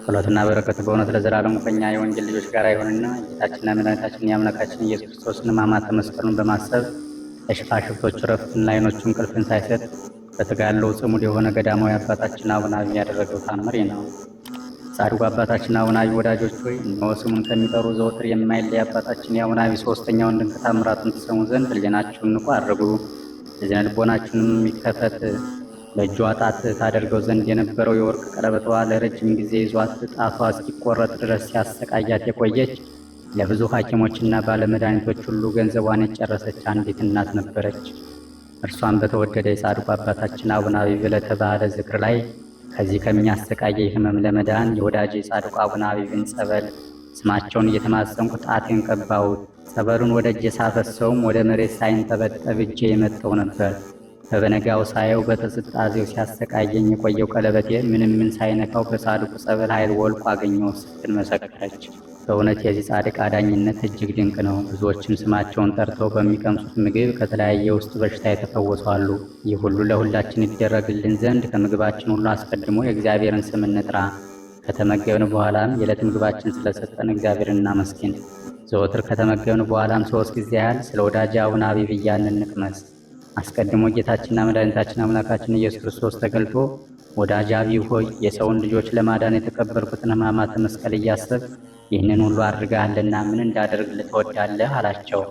ጸሎትና በረከቱ በእውነት ለዘላለሙ ከኛ የወንጌል ልጆች ጋር ይሁንና ጌታችንና መድኃኒታችን የአምላካችን ኢየሱስ ክርስቶስን ሕማማተ መስቀሉን በማሰብ ለሽፋሽፍቶቹ ረፍትን ለዓይኖቹ እንቅልፍን ሳይሰጥ በተጋድሎው ጽሙድ የሆነ ገዳማዊ አባታችን አቡነ አቢብ ያደረገው ታምር ነው። ጻድቁ አባታችን አቡነ አቢብ ወዳጆች ሆይ እነሆ ስሙን ከሚጠሩ ዘወትር የማይለይ አባታችን የአቡነ አቢብ ሦስተኛውን ድንቅ ታምራቱን ትሰሙ ዘንድ ሕሊናችሁን ንቁ አድርጉ። የዝነ ልቦናችሁንም የሚከፈት በእጇ ጣት ታደርገው ዘንድ የነበረው የወርቅ ቀለበቷ ለረጅም ጊዜ ይዟት ጣቷ እስኪቆረጥ ድረስ ሲያሰቃያት የቆየች ለብዙ ሐኪሞችና ባለመድኃኒቶች ሁሉ ገንዘቧን የጨረሰች አንዲት እናት ነበረች። እርሷን በተወደደ የጻድቁ አባታችን አቡነ አቢብ ዕለተ በዓለ ዝክር ላይ ከዚህ ከሚያሰቃየ ሕመም ለመዳን የወዳጄ ጻድቁ አቡነ አቢብን ጸበል ስማቸውን እየተማጸንኩ ጣቴን ቀባሁት። ጸበሉን ወደ እጄ ሳፈሰውም ወደ መሬት ሳይንጠበጠብ እጄ የመጣው ነበር። በበነጋው ሳየው በተስጣዜው ሲያሰቃየኝ የቆየው ቀለበቴ ምንም ሳይነካው በጻድቁ ጸበል ኃይል ወልቆ አገኘው ስትል መሰከረች። በእውነት የዚህ ጻድቅ አዳኝነት እጅግ ድንቅ ነው። ብዙዎችም ስማቸውን ጠርተው በሚቀምሱት ምግብ ከተለያየ ውስጥ በሽታ የተፈወሱ አሉ። ይህ ሁሉ ለሁላችን ይደረግልን ዘንድ ከምግባችን ሁሉ አስቀድሞ የእግዚአብሔርን ስም እንጥራ። ከተመገብን በኋላም የዕለት ምግባችን ስለሰጠን እግዚአብሔርን እናመስግን። ዘወትር ከተመገብን በኋላም 3 ጊዜ ያህል ስለ ወዳጅ አቡነ አቢብ እያልን እንቅመስ። አስቀድሞ ጌታችንና መድኃኒታችን አምላካችን ኢየሱስ ክርስቶስ ተገልጦ ወዳጅ አቢብ ሆይ የሰውን ልጆች ለማዳን የተቀበልኩትን ሕማማተ መስቀል እያሰብ ይህንን ሁሉ አድርገሃልና ምን እንዳደርግልህ ትወዳለህ? አላቸው።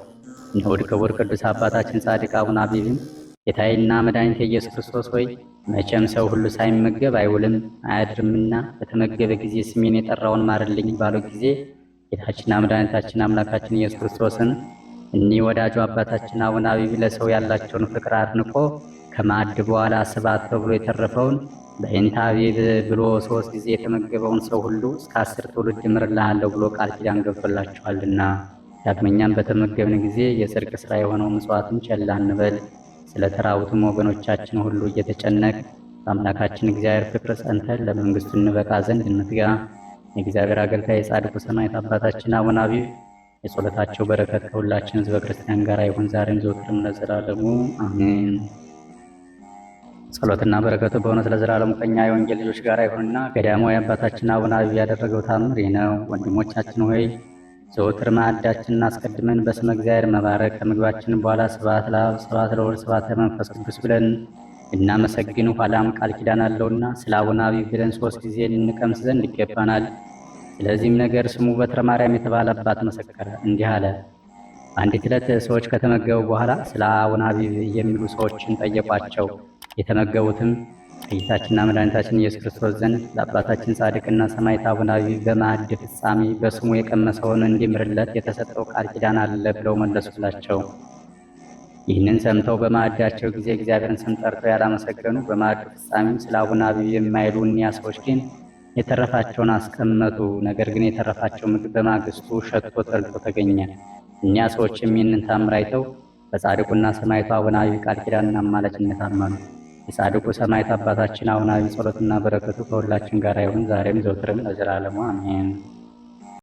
ንዑድ ክቡር ቅዱስ አባታችን ጻድቅ አቡነ አቢብም ጌታዬና መድኃኒቴ ኢየሱስ ክርስቶስ ሆይ መቼም ሰው ሁሉ ሳይመገብ አይውልም አያድርምና በተመገበ ጊዜ ስሜን የጠራውን ማርልኝ ባለው ጊዜ ጌታችንና መድኃኒታችን አምላካችን ኢየሱስ ክርስቶስን እኒህ ወዳጁ አባታችን አቡነ አቢብ ለሰው ያላቸውን ፍቅር አድንቆ ከማዕድ በኋላ ስብሐት ተብሎ የተረፈውን በእንተ አቢብ ብሎ 3 ጊዜ የተመገበውን ሰው ሁሉ እስከ 10 ትውልድ እምርልሃለሁ ብሎ ቃል ኪዳን ገብቶላቸዋልና። ዳግመኛም በተመገብን ጊዜ የጽድቅ ሥራ የሆነው ምጽዋትን ቸል አንበል። ስለ ተራቡትም ወገኖቻችን ሁሉ እየተጨነቅ በአምላካችን እግዚአብሔር ፍቅር ጸንተን ለመንግሥቱ እንበቃ ዘንድ እንትጋ። የእግዚአብሔር አገልጋይ የጻድቁ ሰማዕት አባታችን አቡነ አቢብ የጸሎታቸው በረከት ከሁላችን ሕዝበ ክርስቲያን ጋር ይሁን ዛሬም ዘወትርም ለዘላለሙ አሜን። ጸሎትና በረከቱ በእውነት ለዘላለሙ ከኛ የወንጌል ልጆች ጋር ይሁንና ገዳማዊ አባታችን አቡነ አቢብ ያደረገው ታምር ይህ ነው። ወንድሞቻችን ሆይ ዘወትር ማዕዳችንን አስቀድመን በስመ እግዚአብሔር መባረክ ከምግባችን በኋላ ስብሐት ለአብ ስብሐት ለወልድ ስብሐት ለመንፈስ ቅዱስ ብለን እናመሰግን። ኋላም ቃል ኪዳን አለውና ስለ አቡነ አቢብ ብለን 3 ጊዜ ልንቀምስ ዘንድ ይገባናል። ስለዚህም ነገር ስሙ በትረ ማርያም የተባለ አባት መሰከረ፣ እንዲህ አለ። አንዲት ዕለት ሰዎች ከተመገቡ በኋላ ስለ አቡነ አቢብ የሚሉ ሰዎችን ጠየቋቸው። የተመገቡትም ጌታችንና መድኃኒታችን ኢየሱስ ክርስቶስ ዘንድ ለአባታችን ጻድቅና ሰማዕት አቡነ አቢብ በማዕድ ፍጻሜ በስሙ የቀመሰውን እንዲምርለት የተሰጠው ቃል ኪዳን አለ ብለው መለሱላቸው። ይህንን ሰምተው በማዕዳቸው ጊዜ እግዚአብሔርን ስም ጠርተው ያላመሰገኑ በማዕዱ ፍጻሜም ስለ አቡነ አቢብ የማይሉ እኒያ ሰዎች ግን የተረፋቸውን አስቀመጡ። ነገር ግን የተረፋቸው ምግብ በማግስቱ ሸቶ ተልጦ ተገኘ። እኒያ ሰዎችም ይህንን ታምር አይተው በጻድቁና ሰማዕቱ አቡነ አቢብ ቃል ኪዳንና አማላጅነት አመኑ። የጻድቁ ሰማዕት አባታችን አቡነ አቢብ ጸሎትና በረከቱ ከሁላችን ጋር ይሁን ዛሬም ዘወትርም ለዘላለሙ አሜን።